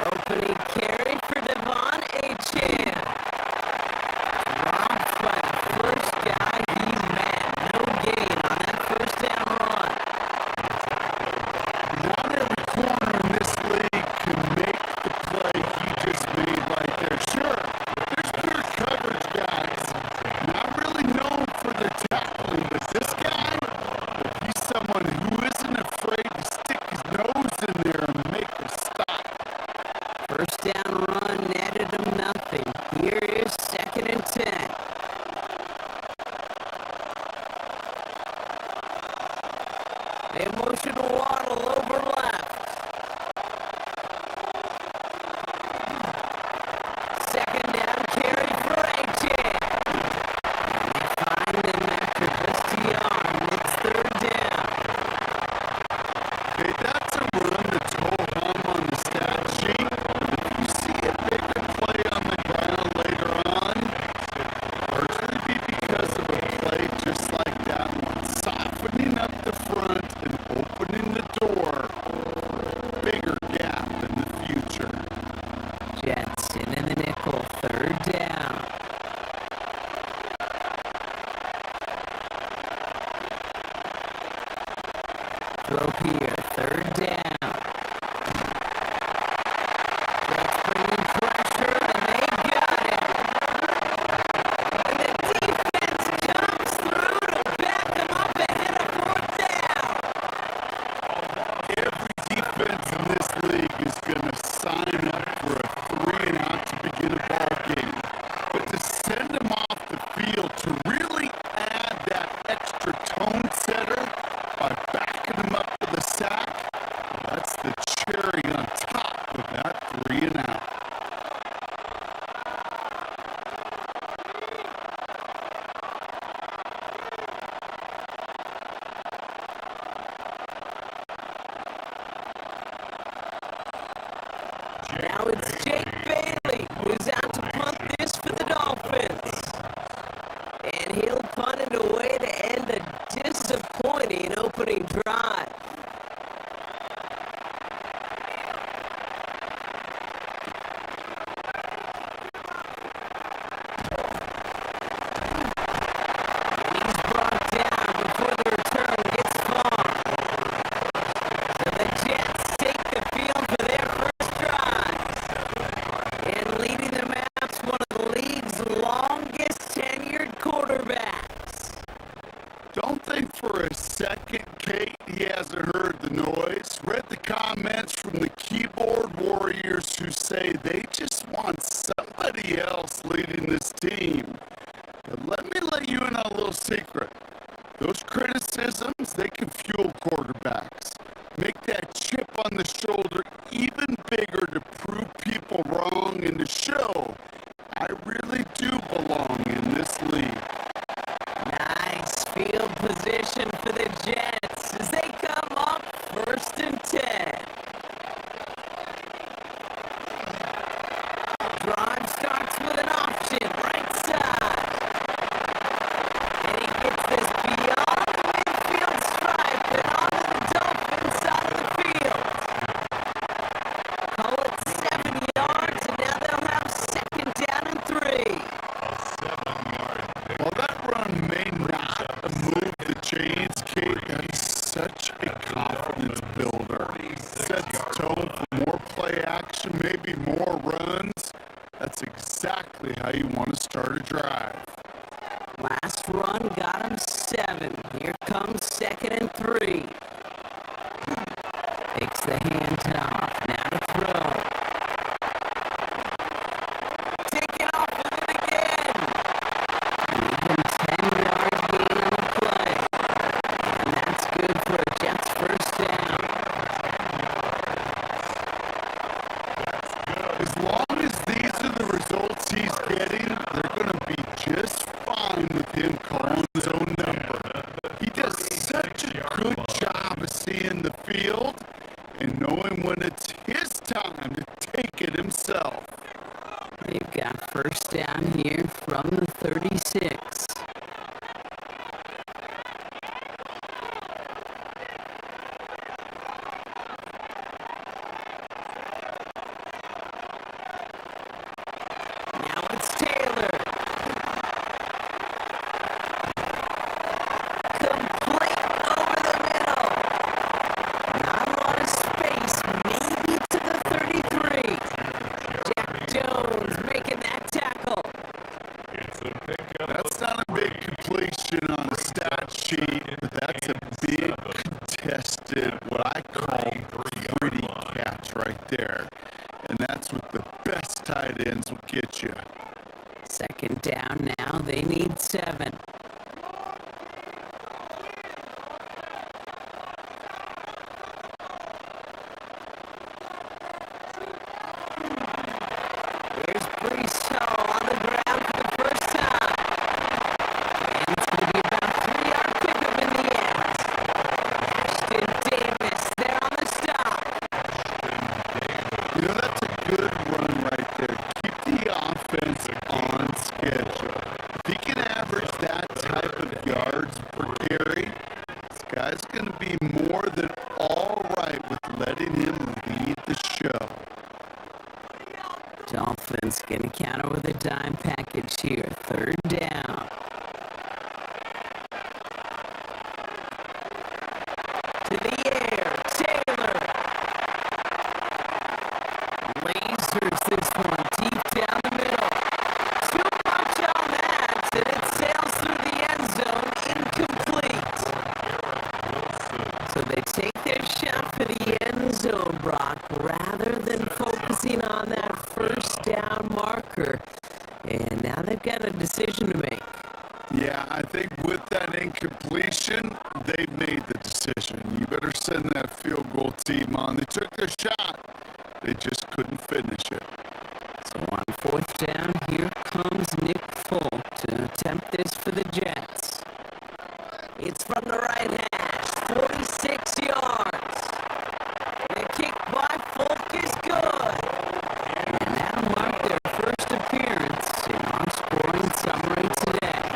Opening carry for Devon Achane. Robbed by the first guy he met. No gain on that first down run. Not every corner in this league can make the play he just made right there. Sure, there's pure coverage guys, not really known for their tackling, but this guy, he's someone who isn't afraid to stick his nose in there and make a stop. First down run netted him nothing. Here is 2nd and 10. They motion Waddle over left. 2nd down carry for Achane. They find him after just a yard. It's 3rd down. Hey, that's a run that's ho-hum on the stat sheet. If you see a bigger play on the ground later on, largely be because of a play just like that one, softening up the front and opening the door for a bigger gap in the future. Jets in the nickel. 3rd down. Throw here. 3rd down. Jets bringing pressure, and they got it. And the defense comes through to back them up ahead of 4th down. Every defense in this league is going to sign up for a 3-and-out to begin a ball game. But to send them off the field to really add that extra tone setter by backing them up for the sack, that's the cherry on top of that 3-and-out. Now it's Jake Bailey, who's out to punt this for the Dolphins. And he'll punt it away to end a disappointing opening drive. second, Kate, he hasn't heard the noise. Read the comments from the keyboard warriors who say they just want somebody else leading this team. But let me let you in on a little secret. Those criticisms, they can fuel quarterbacks. Make that chip on the shoulder even bigger to prove people wrong and to show I really do belong in this league. Nice field position for the Jets as they come up 1st and 10. Drive starts with an option, right side. And he gets this beyond the midfield stripe and onto the Dolphins side of the field. Call it 7 yards, and now they'll have 2nd down and 3. While that run may not move the chains, Kate, that is such a confidence builder. Sets the tone for more play action, maybe more runs. That's exactly how you want to start a drive. Last run got him 7. Here comes 2nd and 3. Takes the handoff. Now to throw. Taking off with it again. Even 10-yard gain on the play. And that's good for a Jets 1st down. As long as these are the results he's getting, they're going to be just fine with him calling his own number. He does such a good job of seeing the field and knowing when it's his time to take it himself. They've got 1st down here from the 36. Now it's Taylor. Complete over the middle. Not a lot of space, maybe to the 33. Jack Jones making that tackle. That's not a big completion on the stat sheet, but that's a big contested, what I call pretty catch right there. And that's what the best tight ends will get you. 2nd down now. They need 7. Here's Brees Hall on the ground for the first time. And it's going to be about a 3-yard pickup in the end. Ashton Davis there on the stop. You know, that's a good run right there. Keep the offense on schedule. If he can average that type of yards per carry, this guy's going to be more than all right with letting him lead the show. Dolphins going to counter with a dime package here. 3rd down. To the air. Taylor. Lasers this one deep down the middle. Too much on that, and it sails through the end zone. Incomplete. So they take their shot for the end zone, Brock, rather than focusing on that 1st down marker. And now they've got a decision to make. Yeah, I think with that incompletion, they made the decision. You better send that field goal team on. They took their shot. They just couldn't finish it. So on 4th down, here comes Nick Folk to attempt this for the Jets. It's from the right hash, 46 yards. The kick by Folk is good. And that'll mark their first appearance in our scoring summary today.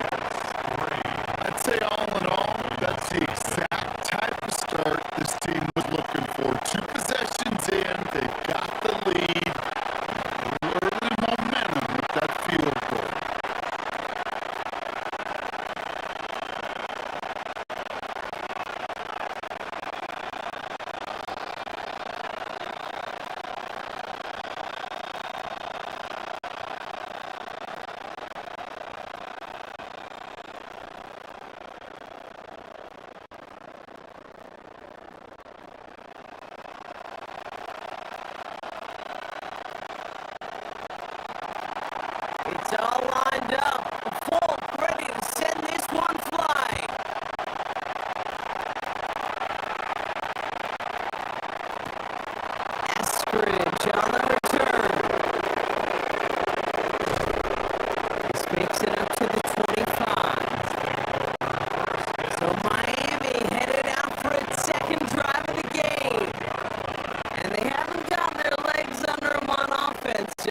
I'd say all in all, that's the exact type of start this team was looking for. 2 possessions in, they've got the lead. Early momentum with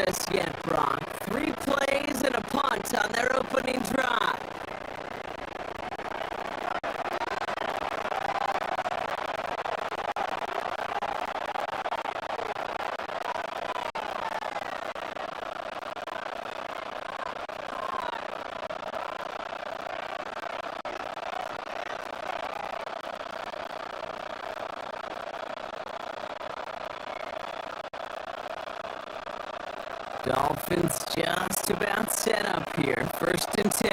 just yet, Brock. 3 plays and a punt on their opening drive. Dolphins just about set up here. 1st and 10.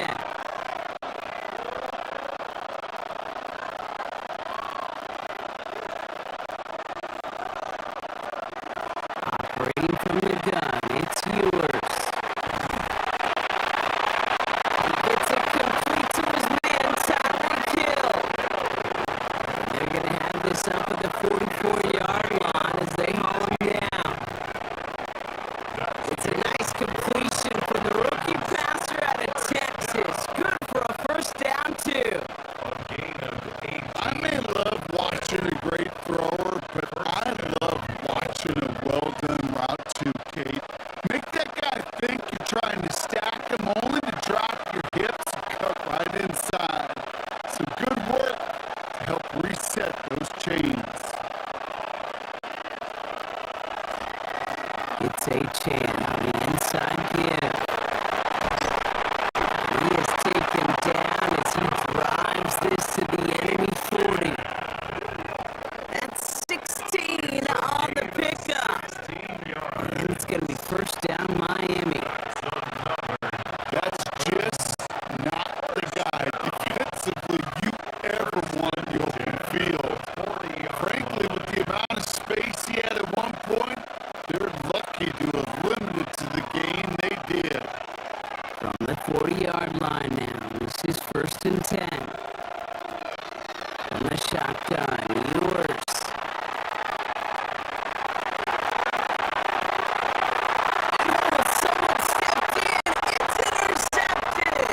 Operating from the gun, it's Ewers. He gets it complete to his man, Tyreek Hill. They're going to have this up at the 44-yard line as they haul him down. It's a nice completion for the rookie passer out of Texas. Good for a 1st down, too. I may love watching a great thrower, but I love watching a well-done route too, Kate. Make that guy think you're trying to stack him only to drop your hips and cut right inside. Some good work to help reset those chains. It's A-Chan on the inside give. He is taken down as he drives this to the enemy 40. That's 16 on the pickup. And it's going to be 1st down Miami. That's just not the guy defensively you ever want in the open field. Frankly, with the amount of space he had at one point, they're lucky to have limited to the game they did. From the 40-yard line now, this is 1st and 10. From the shotgun, Ewers. Someone stepped in. It's intercepted.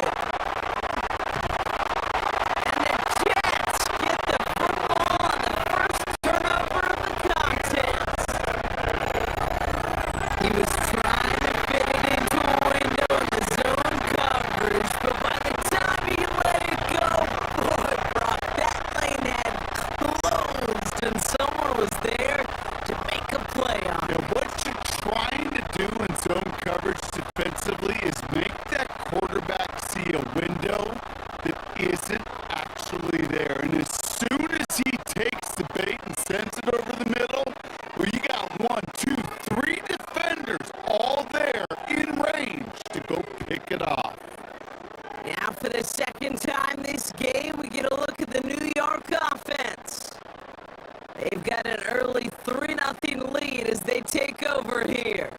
And the Jets get the football on the 1st turnover of the contest. He was trying to fit it into a window in the zone coverage, but by the time he let it go, boy, Brock, that lane had closed, and someone was there to make a play on it. And what you're trying to do in zone coverage defensively is make that quarterback see a window that isn't actually there. And as soon as he takes the bait and sends it over the middle, well, you got 1, 2, 3 defenders all there in range to go pick it off. Now for the 2nd time this game, we get a look at the New York offense. They've got an early 3-0 lead as they take over here.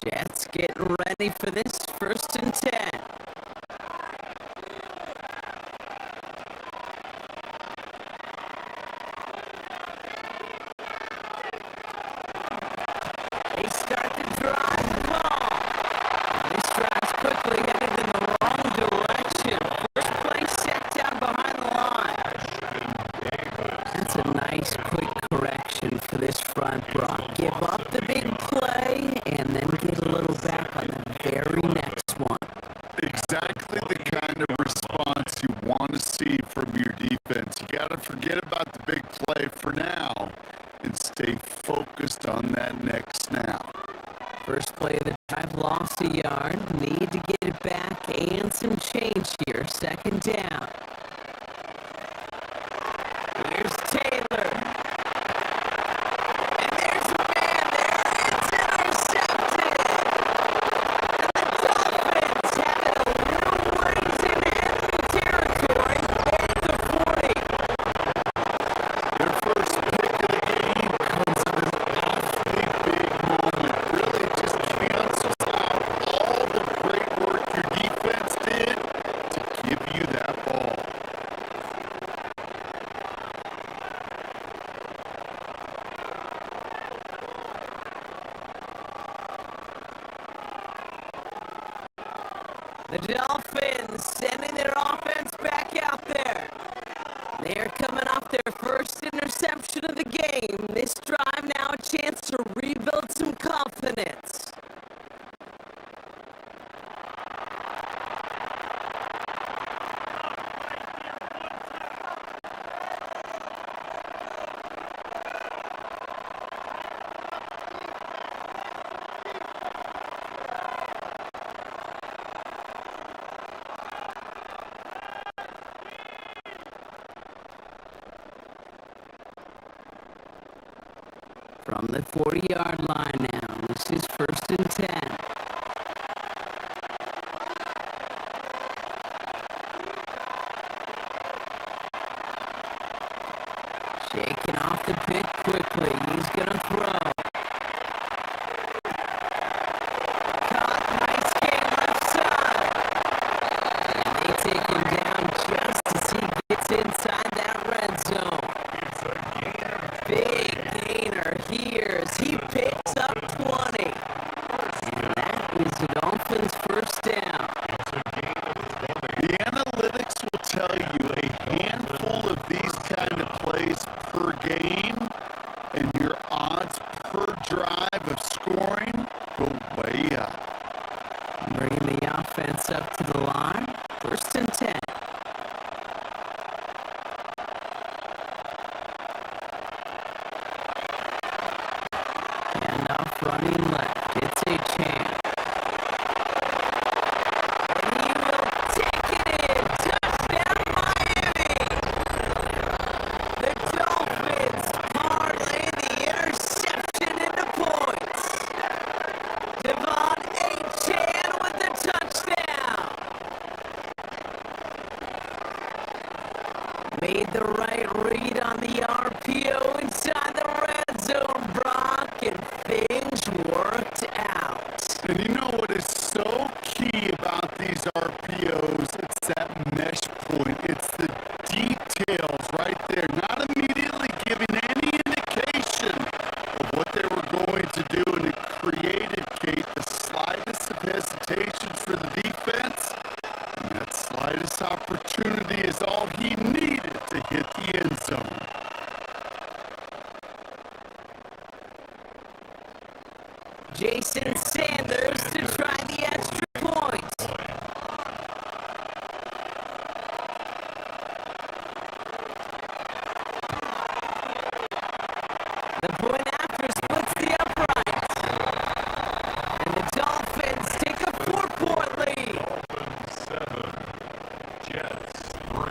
Jets getting ready for this 1st and 10. They start the drive ball. This drive's quickly headed in the wrong direction. 1st play set down behind the line. That's a nice quick correction for this front, Brock. Give up the big play and then get a little back on the very next one. Exactly the kind of response you want to see from your defense. You got to forget about the big play for now and stay focused on that next snap. 1st play of the drive, lost a yard. Need to get it back and some change here. 2nd down. Here's Taylor. And there's a man there. It's intercepted. And the Dolphins have it a little ways into enemy territory at the 40. Their 1st pick of the game comes at an awfully big moment. Really just cancels out all the great work your defense did to give you that ball. Dolphins sending their offense back out there. They're coming off their first interception of the game. This drive now a chance to rebuild some confidence. From the 40-yard line now, this is 1st and 10. Shaking off the pick quickly. He's going to throw. Caught. Nice game left side. And they take him down just as he gets inside that red zone. Big gainer here as he picks up 20. And that is the Dolphins' first down. The analytics will tell you a handful of these kind of plays per game, and your odds per drive of scoring go way up. Bringing the offense up to the line. 1st and 10. And off running left. It's a chance. And he will take it in. Touchdown Miami. The Dolphins parlay the interception into points. Devon Achane with the touchdown. Made the right read on the RPO inside the red zone, Brock, and things worked out. And you know what is so key about these RPOs? It's that mesh point. It's the details right there. Not immediately giving any indication of what they were going to do, and it created, Kate, the slightest of hesitations for the defense. And that slightest opportunity is all he needed to hit the end zone. Jason Sanders to try the extra point. The point after splits the uprights. And the Dolphins take a 4-point lead. Dolphins 7, Jets 3.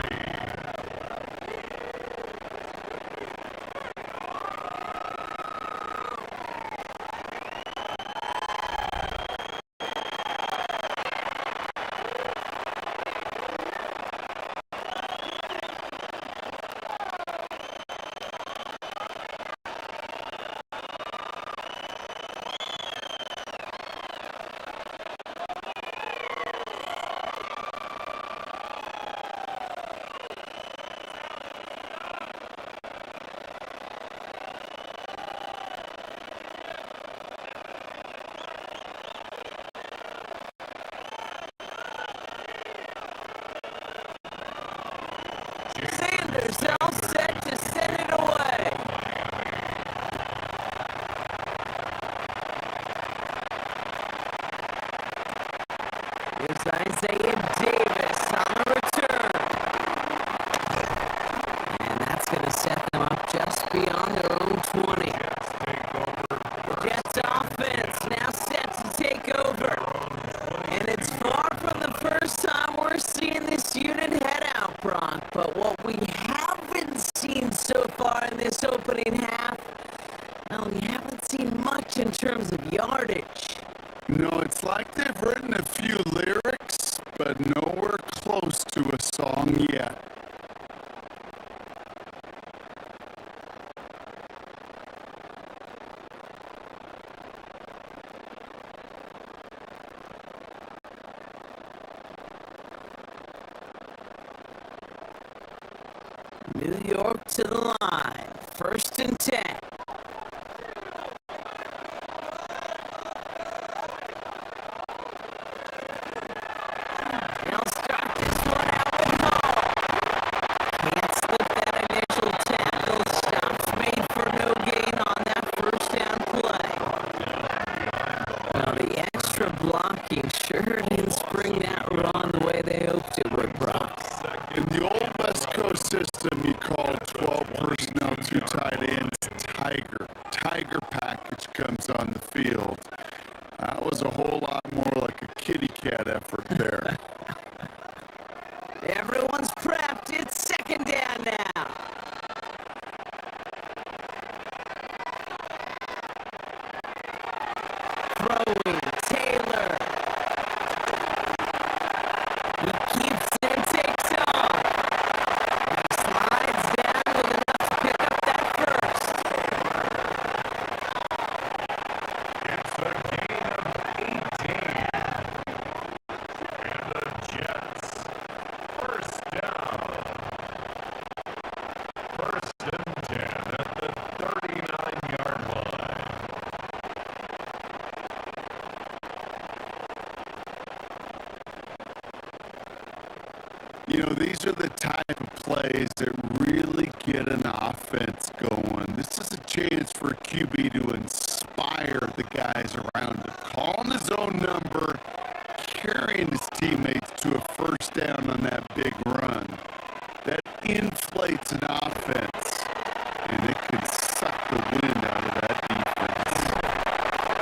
Sanders all set to send it away. Here's Isaiah Davis on the return. And that's going to set them up just beyond their own 20. The Jets offense now set to take over. And it's far from the first time we're seeing this unit head out, Brock. But what we haven't seen so far in this opening half, well, we haven't seen much in terms of yardage. No, it's like they've written a few lyrics, but nowhere close to a song yet. New York to the line. 1st and 10. They'll start Everyone's prepped. It's second down now. Throwing, Taylor. He keeps it and takes off. He slides down with enough to pick up that first. It's a gain of 18. And the Jets, first down. First and 10 at the 39-yard line. You know, these are the type of plays that really get an offense going. This is a chance for a QB to inspire the guys around him, calling his own number, carrying his teammates to a first down on that big run. That inflates an offense, and it can suck the wind out of that defense.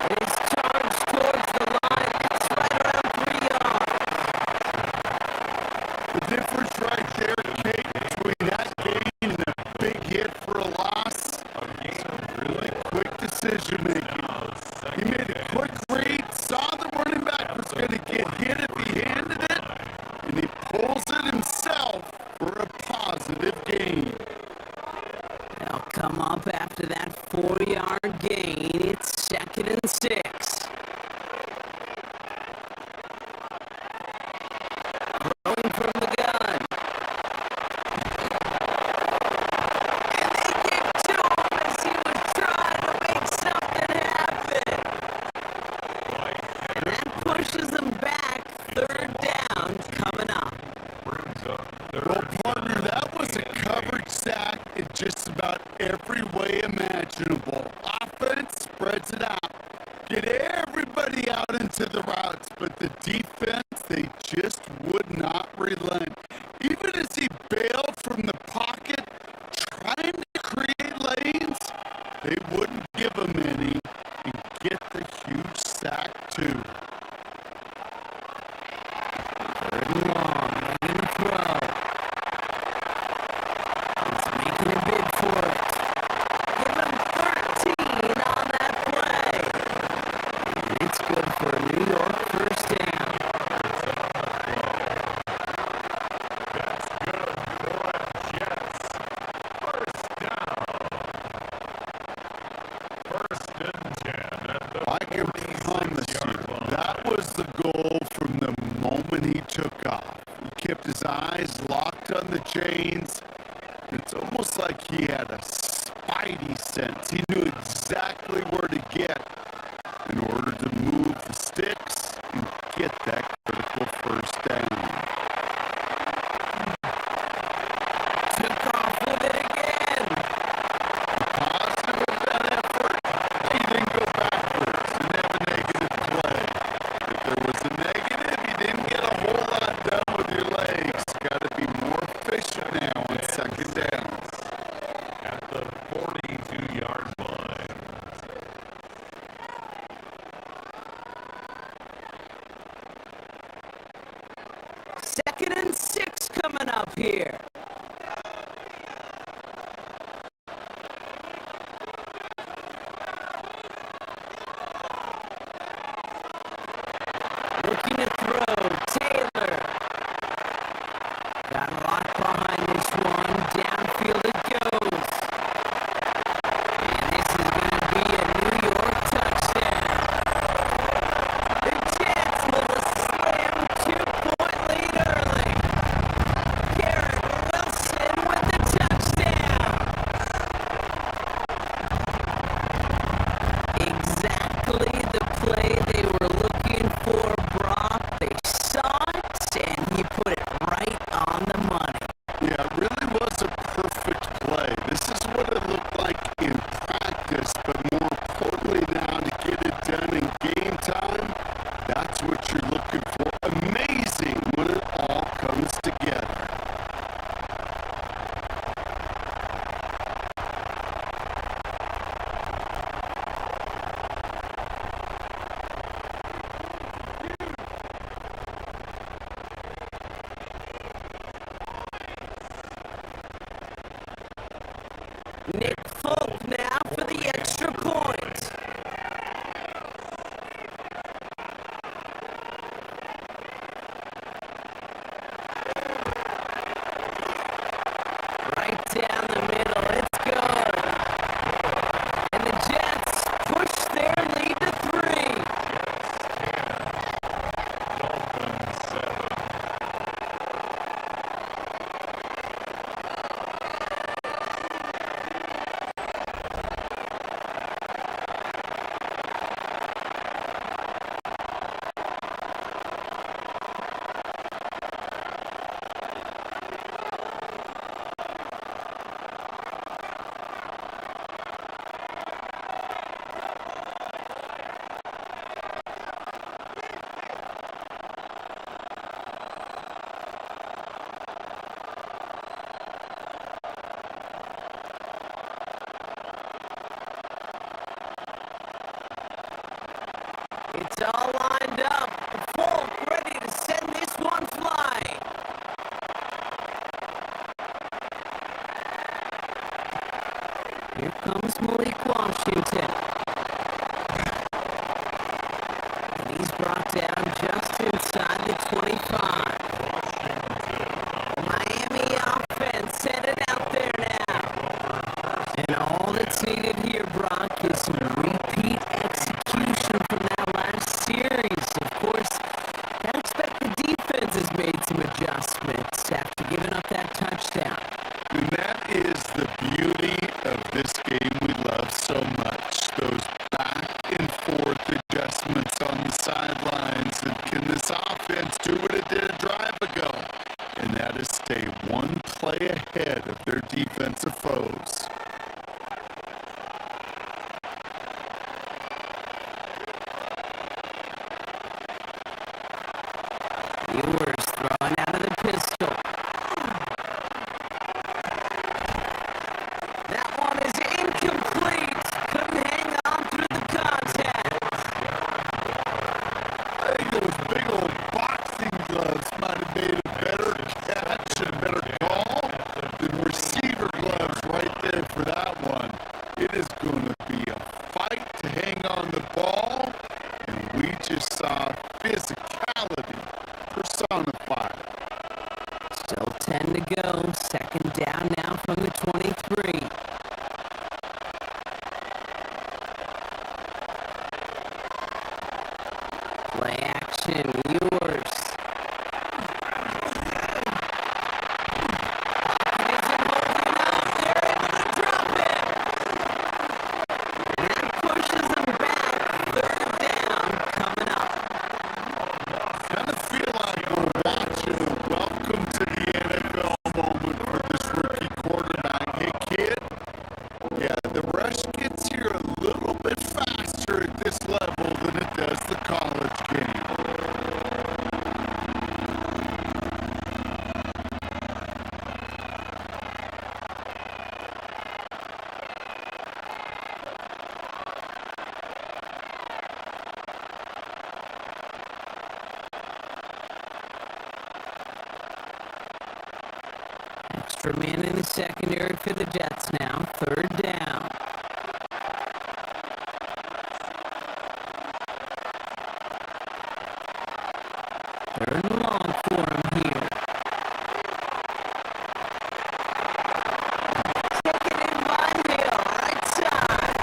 His charge towards the line. It's right around 3 yards. The difference right there, Kate, between that gain and a big hit for a loss, really quick decision making. He made a quick read, saw the running back was going to get hit if he handed it, and he pulls it himself for a positive gain. They'll come up after that 4-yard gain. It's second and 6. Throwing from the gun. And they get to him as he was trying to make something happen. And that pushes them back. Third down coming up. Well, partner, that was a coverage sack in just about every way imaginable. Offense spreads it out. Get everybody out into the routes, but the defense, they just would not relent. Even as he bailed from the pocket, trying to create lanes, they wouldn't give him any and get the huge sack, too. Third and long, making a throw. He's making a bid for it. Give him 13 on that play. And it's good for a New York first down. That's good for the Jets. First down. First and 10 at the I can promise you, that was the goal from the moment he took off. He kept his eyes locked on the chains. It's almost like he had a spidey sense. He knew exactly where to get in order to move the sticks and get that critical first down. Took off with it again. Positive of that effort, he didn't go backwards and have a negative play. If there was a negative, he didn't get a whole lot done with your legs. Got to be more efficient now on second down. at the 42-yard line. Second and 6 coming up here. Looking to throw, Taylor. Got a lot behind this one. Downfield it goes. And this is going to be a New York touchdown. The Jets with a slim 2-point lead early. Garrett Nick Folk now for the extra point. Right down the middle, it's good. And the Jets push their lead to 3. Dolphins 7. It's all lined up. Folk ready to send this one flying. Here comes Malik Washington. And he's brought down just inside the 25. Miami offense headed out there now. And all that's needed here, Brock, is some repeat execution from that last series. Of course, I expect the defense has made some adjustments after giving up that touchdown. And that is the beauty of this game we love so much. Those back and forth adjustments on the sidelines. And can this offense do what it did a drive ago? And that is stay one play ahead of their defensive foes. Ewers throwing out of the pistol. That one is incomplete. Couldn't hang on through the contact. I think those big old boxing gloves might have made a better catch and a better call than receiver gloves right there for that one. It is going to be a fight to hang on the ball, and we just saw physicality personified. Still 10 to go. Second down now from the 23. Play action. Ewers. Isn't holding up. They're able to drop it. And that pushes them back. Third down coming up. Kind of feel like we're watching a welcome to the NFL moment for this rookie quarterback. Hey, kid. Yeah, the rush gets here a little bit faster at this level than it does the college game. Extra man in the secondary for the Jets now. Third down. Third and long for him here. Taken in by Hill, right side.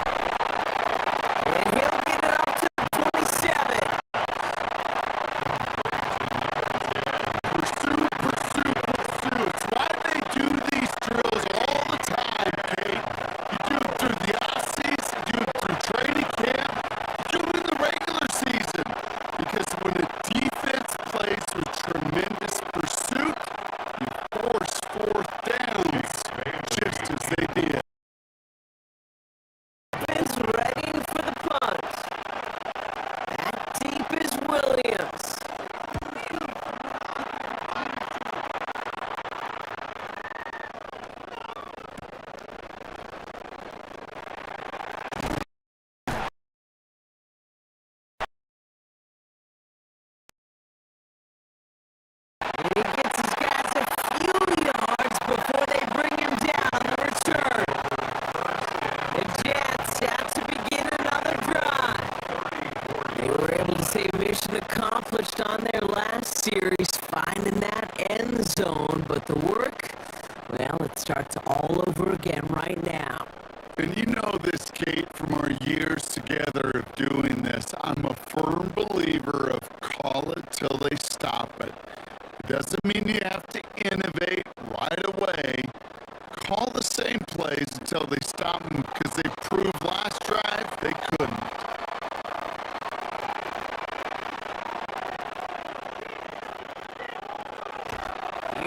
And he'll get it up to the 27. Pursue, pursue, pursue. It's why they do these drills all the time, Kate. You do accomplished on their last series, finding that end zone, but the work, well, it starts all over again right now. And you know this, Kate, from our years together of doing this. I'm a firm believer of call it till they stop it. It doesn't mean you have to innovate right away. Call the same plays until they stop them, because they proved last drive they couldn't.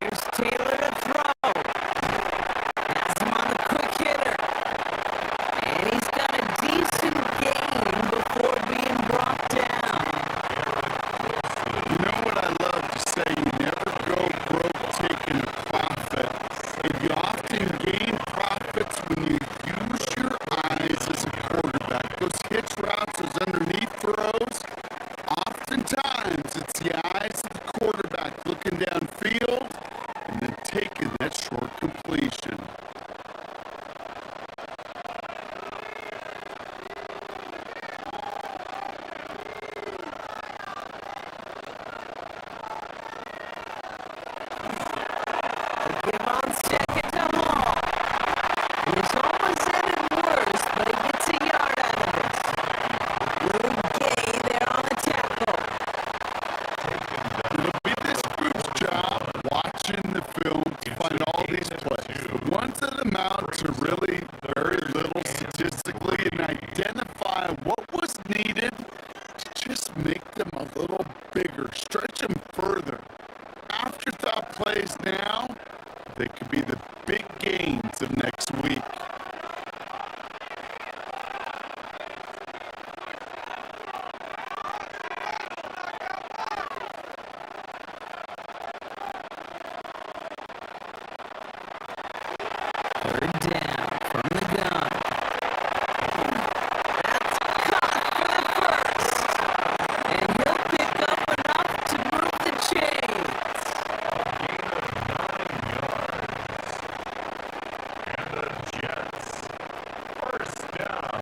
Here's Taylor to throw. Has him on the quick hitter. And he's got a decent gain before being brought down. You know what I love to say? You never go broke taking a profit. And you often gain profits when you use your eyes as a quarterback. Those hitch routes, those underneath throws, oftentimes it's the eyes of the quarterback looking downfield and then taking that short completion. Give on second to Hall. This almost ended worse, but he gets a yard out of it. Little Gay there on the tackle. It'll be this group's job watching the film to find all these plays. The ones that amount to really very little statistically, and identify what was needed to just make them a little bigger, stretch them further. Afterthought plays now, they could be the big gains of next week. Third down from the gun. That's caught for the first. And he'll pick up enough to move the chains. And the Jets. First down.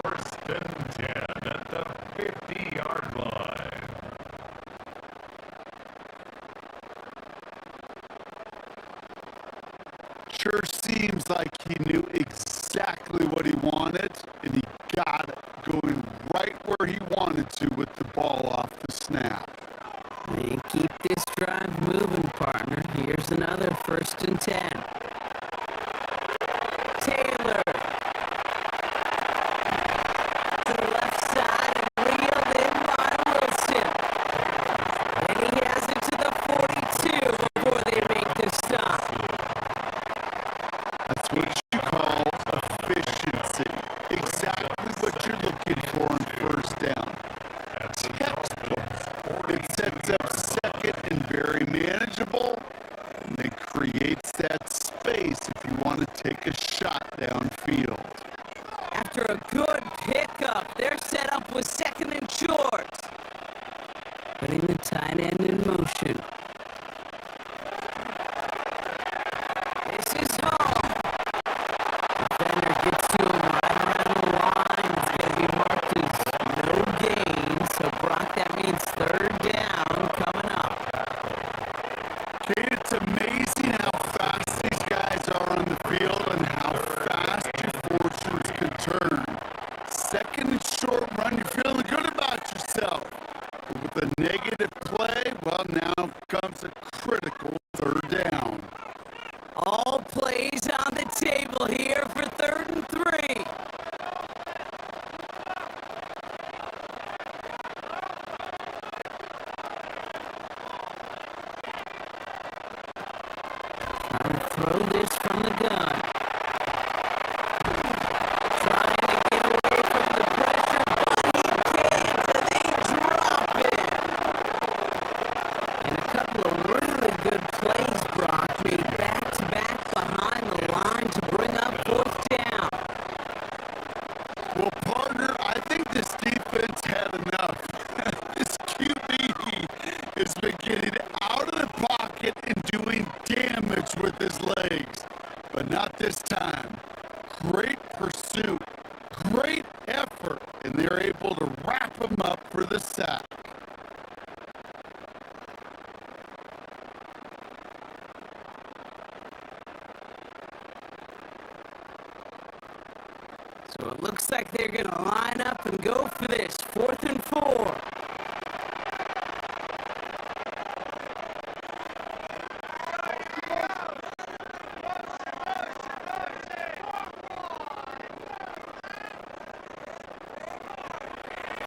First and 10 at the 50-yard line. Sure seems like he knew exactly what he wanted, and he got it, going right where he wanted to with the ball off the snap. They keep this drive moving, partner. Here's another first and 10. Taylor to the left side and reeled in by Wilson. And he has it to the 42 before they make the stop. That's what you call efficiency. Exactly what you're looking for on first down. Textbook. It sets up second and very manageable, and then creates that space if you want to take a shot downfield. After a good pickup, their setup was second and short. Putting the tight end in motion. This is Hall. Defender gets to him right around the line. It's going to be marked as no gain. So, Brock, that means third down coming up. Kate, it's amazing how fast these guys are on the field and how fast your fortunes can turn. Second and short run, you're feeling good about yourself. But with a negative play, well, now comes a critical third down. All plays on the table here for third and 3. Trying to throw this from the gun. Trying to get away from the pressure, but he can't, and they drop it. And a couple of really good plays, Brock, made back-to-back behind the line to bring up fourth down. Well, partner, I think this defense had enough. This QB has been getting out of the pocket and doing damage with his legs. But not this time. Great pursuit, great effort, and they're able to wrap him up for the So it looks like they're going to line up and go for this. 4th and 4.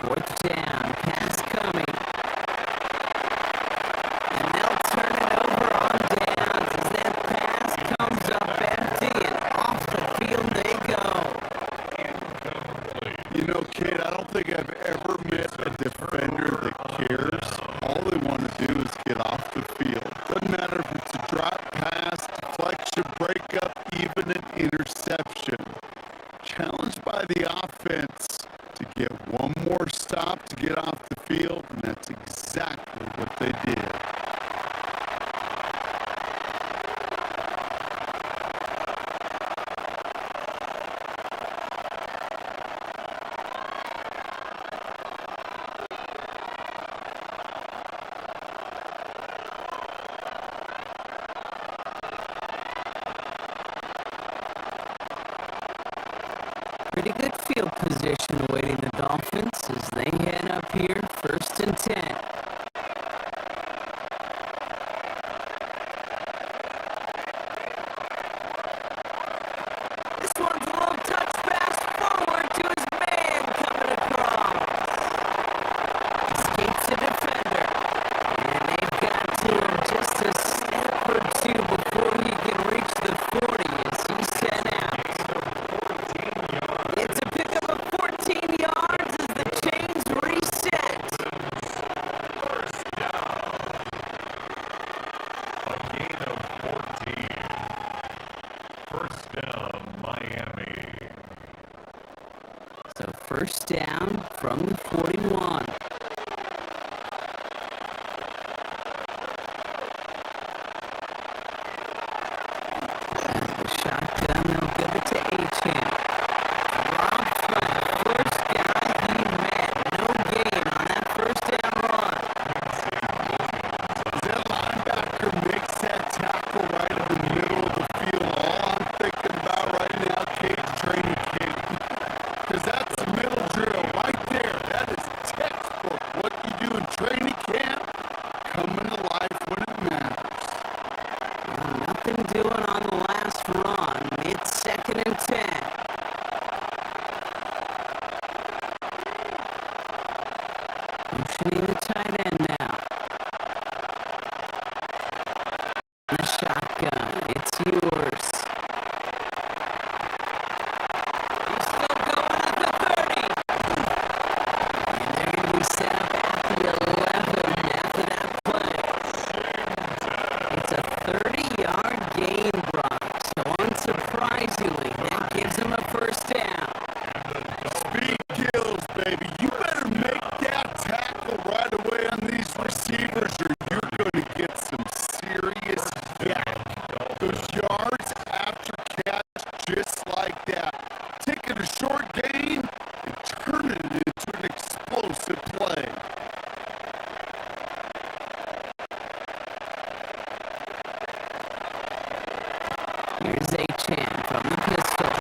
Fourth down, pass coming. And they'll turn it over on downs as that pass comes up empty and off the field they go. You know, Kate, I don't think I've ever met a defender that cares. All they want to do is get off the field. Doesn't matter if it's a drop pass, deflection, breakup, even an interception. Challenged by the offense to get one more stop to get off the field, and that's exactly what they did. Pretty good field position awaiting the Dolphins as they head up here, 1st and 10. This one's a little touch pass forward to his man coming across. Escapes the defender. And they've got to him just a step or two before he can reach the 40 as he's sent out. It's a pickup of 14 yards as the chains reset. First down. A gain of 14. First down, Miami. So 1st down from the 41. And the shotgun, they'll give it to Achane. Rob Flat, 1st down, he met. No gain on that 1st down run. That linebacker makes that tackle right in the middle of the field. All I'm thinking about right now, Kate, training camp. Because that's the middle drill right there. That is textbook. What you do in training camp, coming to life when it matters. Nothing doing on the last run. It's 2nd and 10. Motioning the tight end now. The shotgun. It's yours. He's still going at the 30. And they're going to be set up at the 11 after that play. It's a 30-yard gain, Brock. So unsurprisingly, that gives him a 1st down. Speed kills, baby. You better make that tackle right away on these receivers or you're going to get some serious yak. Those yards after catch just like that. Taking a short gain and turning it into an explosive play. Here's Achane from the pistol.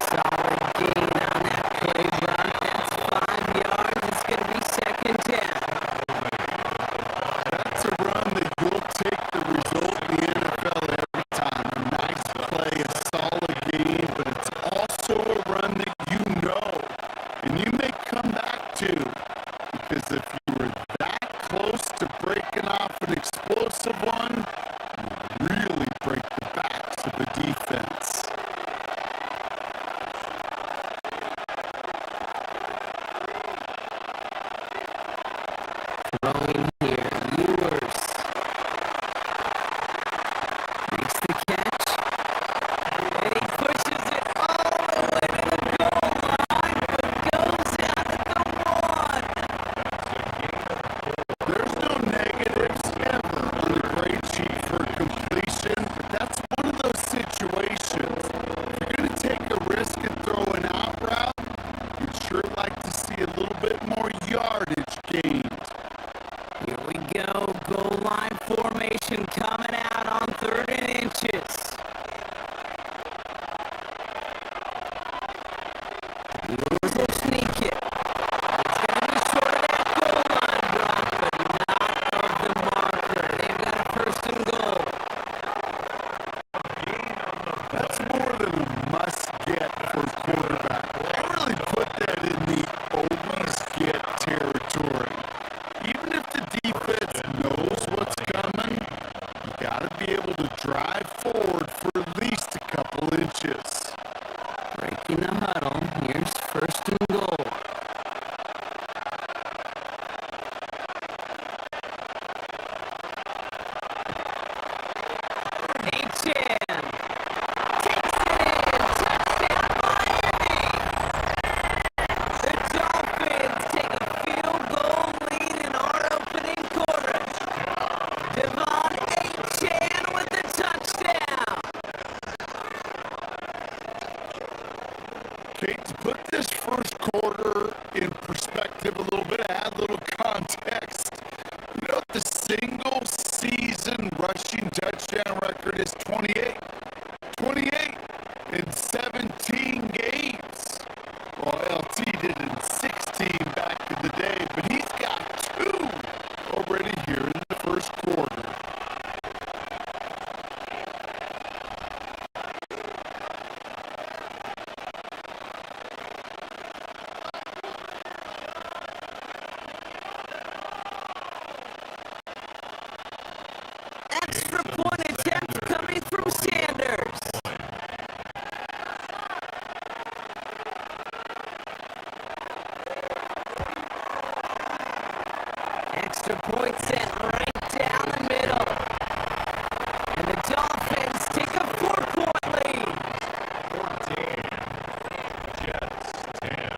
Solid gain on that play, Brock. That's 5 yards. It's going to be 2nd down. That's a run that you'll take the result in the NFL every time. A nice play, a solid game, but it's also a run that you know and you may come back to. Because if you were that close to breaking off an explosive one, you really break the backs of the defense. Throwing here, Ewers. Makes the catch. And he pushes it all the way to the goal line, but goes out at the 1. There's no negatives ever on the grade sheet for completion, but that's one of those situations. If you're going to take a risk and throw an out route, you'd sure like to see a little bit more yardage gained. Here we go, goal line formation coming out on 3rd and inches. inches. Breaking the huddle. Here's first and goal. H.N. takes it in. Touchdown, Miami. The Dolphins take a field goal lead in our opening quarter. Devon H.N. with the touchdown. Kate, to put this first quarter in perspective a little bit, add a little context. You know, the single season rushing touchdown record is 28. 28 in 17 games. Well, LT did it in 16 back in the day, but he's got 2 already here in the first quarter. Extra point attempt coming from Sanders. Extra point sent right down the middle. And the Dolphins take a 4-point lead. 14. Jets 10.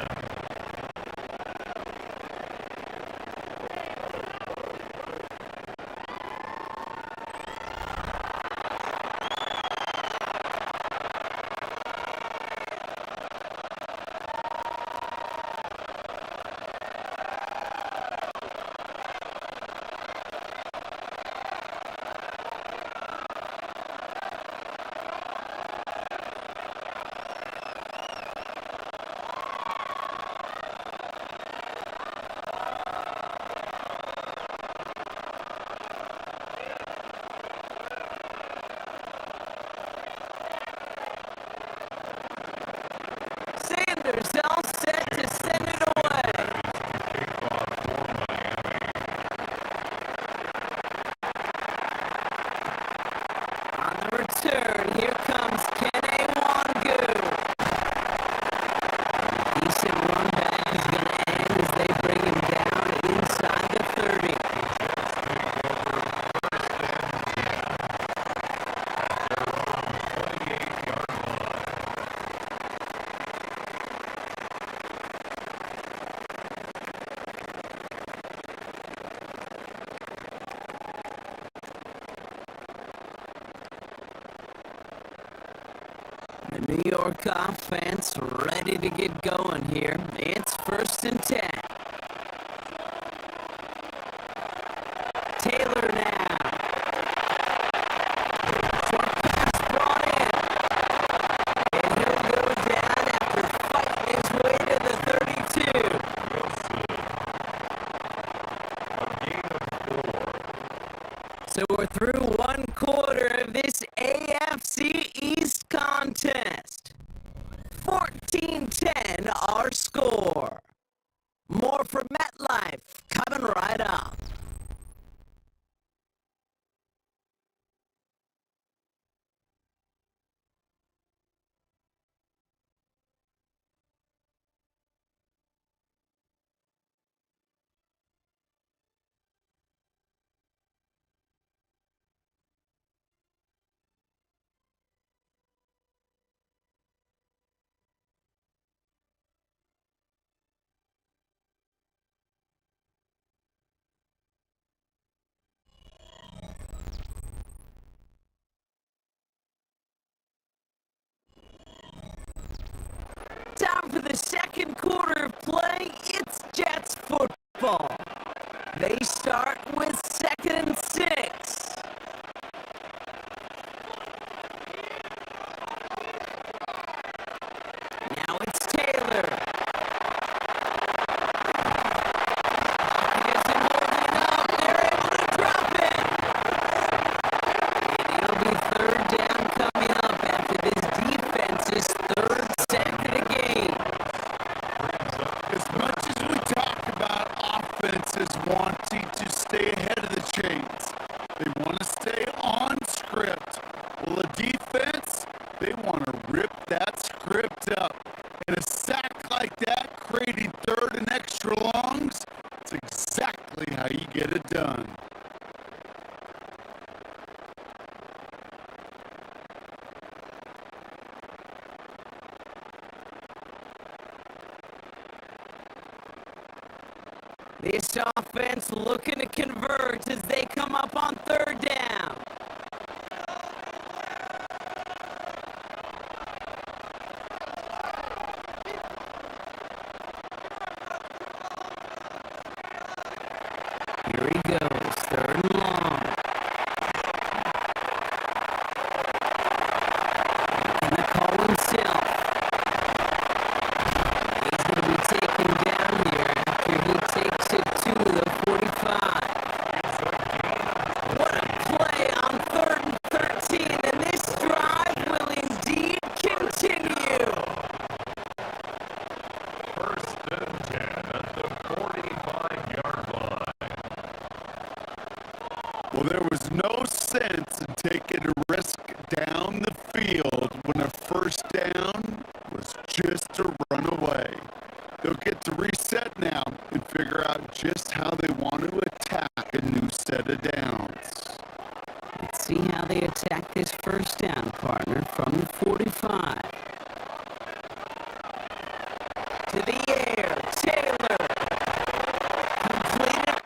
Sanders all set to send it away. Kickoff for Miami. On the return, here comes Kene Wangu. Decent run back is going to end as they bring him down inside the 30. The New York offense ready to get going here. It's first and 10. Taylor now. Short pass brought in. And he'll go down after fighting his way to the 32. So we're through one quarter of this AFC East contest. 14-10 our score. More from MetLife coming right up. Time for the second quarter of play. It's Jets football. They start with 2nd and 6. Now it's Taylor. Isn't holding up. They're able to drop it. And it'll be 3rd down coming up after this defense's 3rd sack of the game. As much as we talk about offenses wanting to stay ahead of the chains, they want done. This offense looking to convert as they come up on third down. Here he goes, third and long. And the call himself. He's going to be taken down here after he takes it to the 45. What a play on third and 13, and this drive will indeed continue. First and 10 at the 45-yard line. Well, there was no sense in taking a risk down the field when a first down was just to run away. They'll get to reset now and figure out just how they want to attack a new set of downs. Let's see how they attack this first down, partner, from the 45. To the air, Taylor. Completed.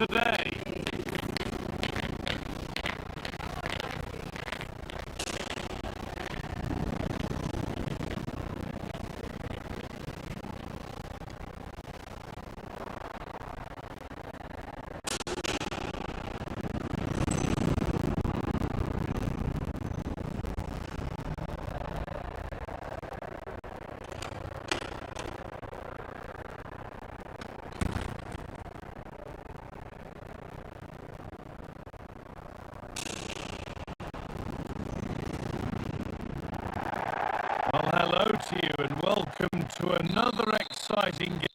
today. Well, hello to you and welcome to another exciting game.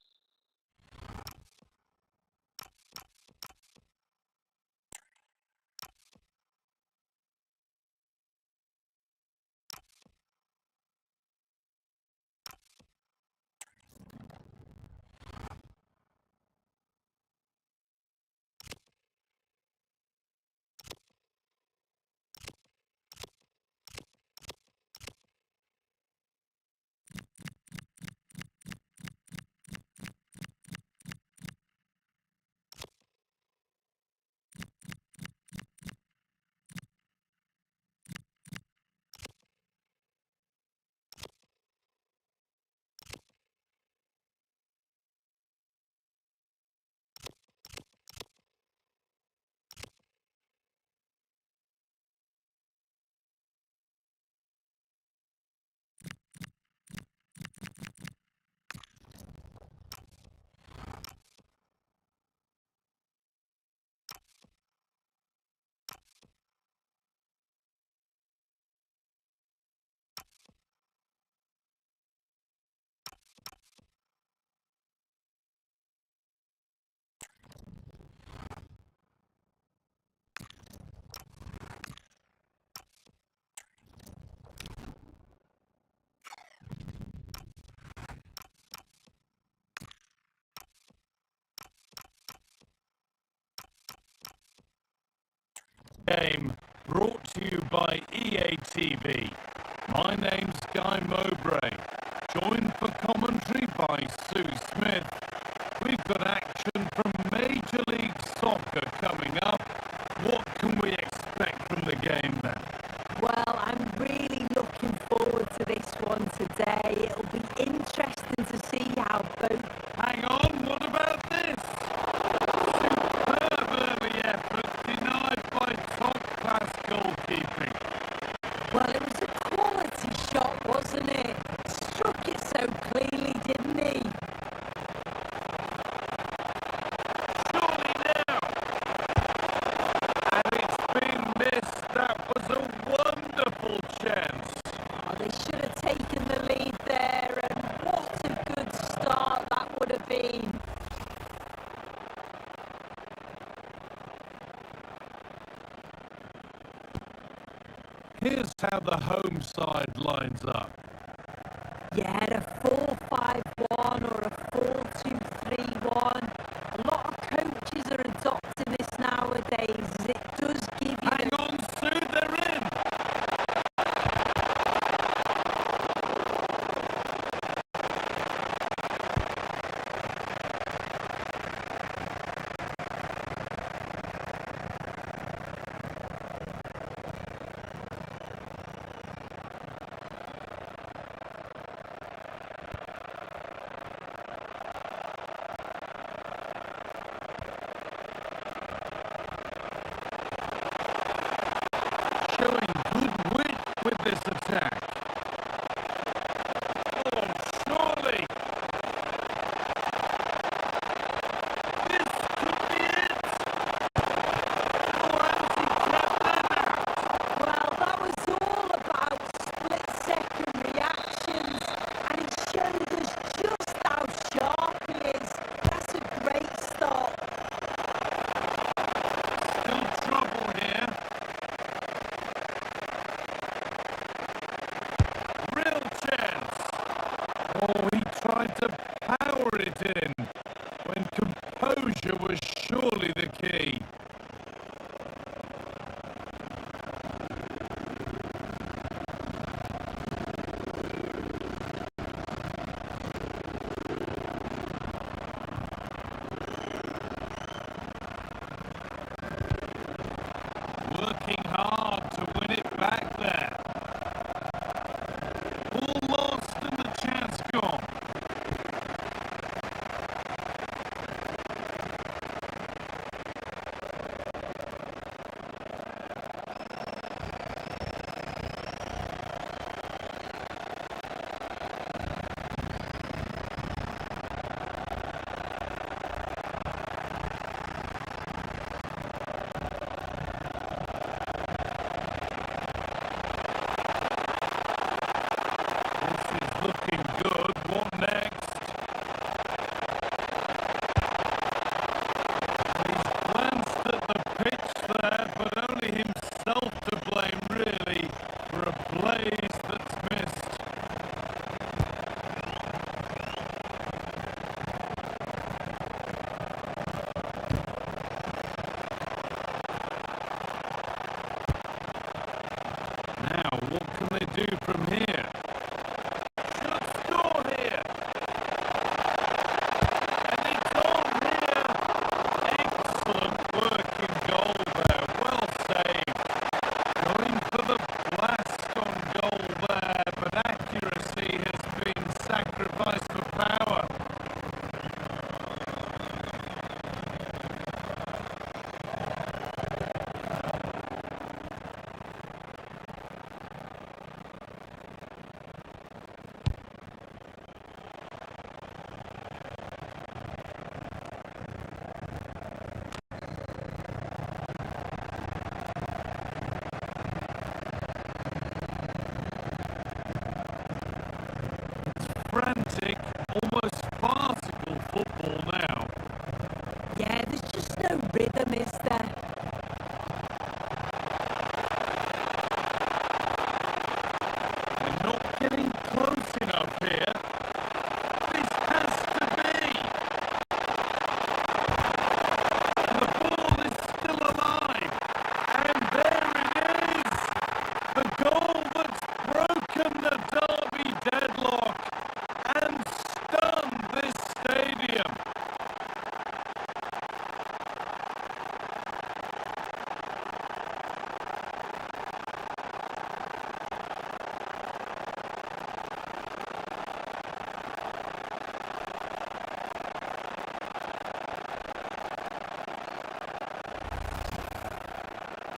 Game brought to you by EA TV. My name's Guy Mowbray, joined for commentary by Sue Smith. We've got action from Major League Soccer coming up. What can we expect from the game then? Well, I'm really looking forward to this one today. It'll be interesting to see how both... Hang on, what about this? Superb early effort denied by top-class goalkeeping. Well, it was a quality shot, wasn't it? Struck it so cleanly, didn't he? Surely now. And it's been missed. That was a wonderful chance. Oh, they should have taken the lead there, and what a good start that would have been. Here's how the home side lines up. Yeah, a 4-5-1 or a 4-2-3-1. A lot of coaches are adopting this nowadays. It does give you... Hang on, Sue, they're in. Showing good wit with this attack. Oh, surely. This could be it. Oh, how's he kept that out? Well, that was all about split-second reactions, and it showed us just how sharp he is. That's a great stop. Still trouble here. Real chance. Oh, he tried to power it in when composure was surely the key.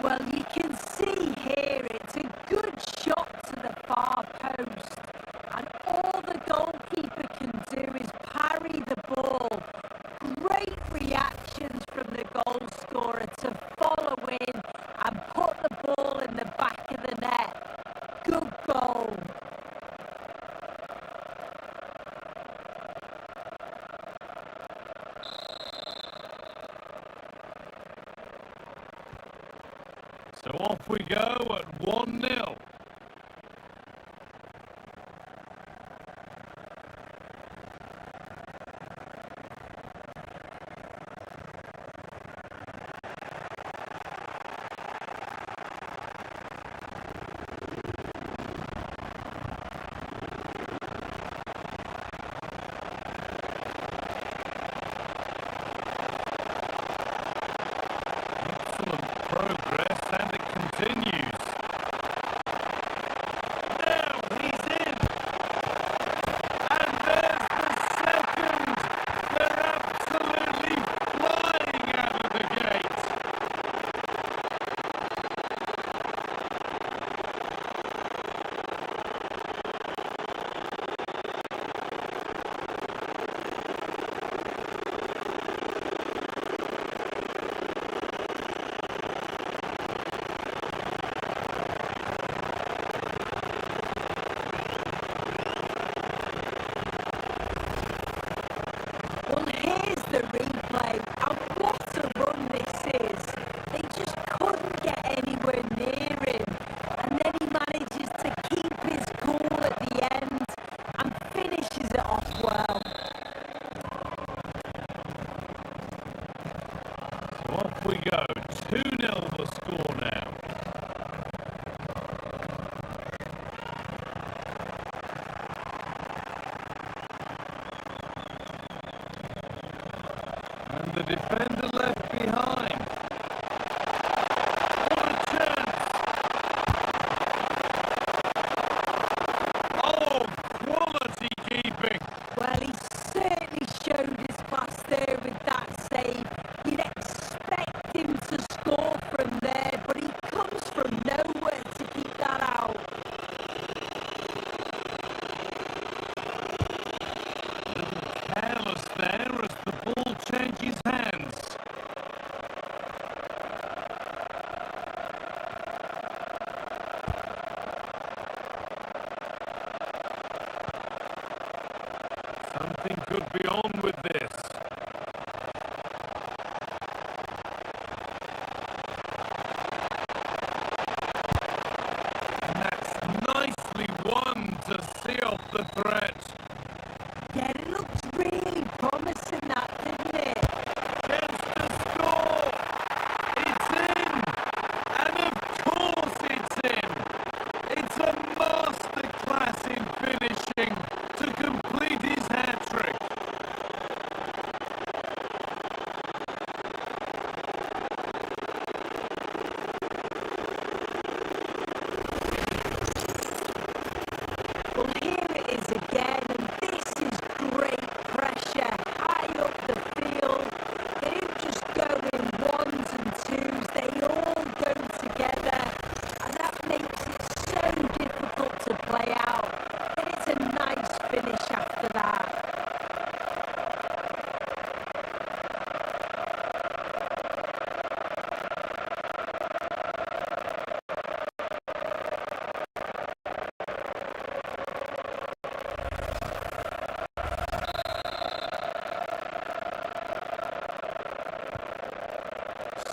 Well, you can see here it's a good shot to the far post, and all the goalkeeper can do is parry the ball. Great reactions from the goal scorer to follow in and put the ball in the back of the net. Good goal. So off we go at 1-0. Progress, and it continues. Now he's in, and there's the second. They're absolutely flying out of the gate. Well, here's the replay, and what a run this is. They just couldn't get anywhere near him, and then he manages to keep his cool at the end and finishes it off well. So off we go. 2-0 the score now. And the defender left behind. What a chance! Oh, quality keeping! Well, he certainly showed his class there with that save. You'd expect him to score from there, but he comes from nowhere to keep that out. Careless there as the ball changes hands. Something could be on with this. And that's nicely won to see off the threat. Yeah, it looks really promising, that, didn't it? Chance to score! It's in! And of course it's in! It's a masterclass in finishing to complete his hat-trick. Well, here it is again, and this is great pressure high up the field. They don't just go in ones and twos, they all go together, and that makes it so difficult to play out. And it's a nice finish after that.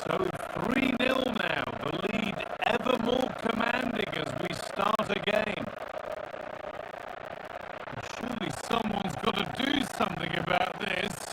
So 3-0 now, the lead ever more commanding as we start again. Surely someone's got to do something about this.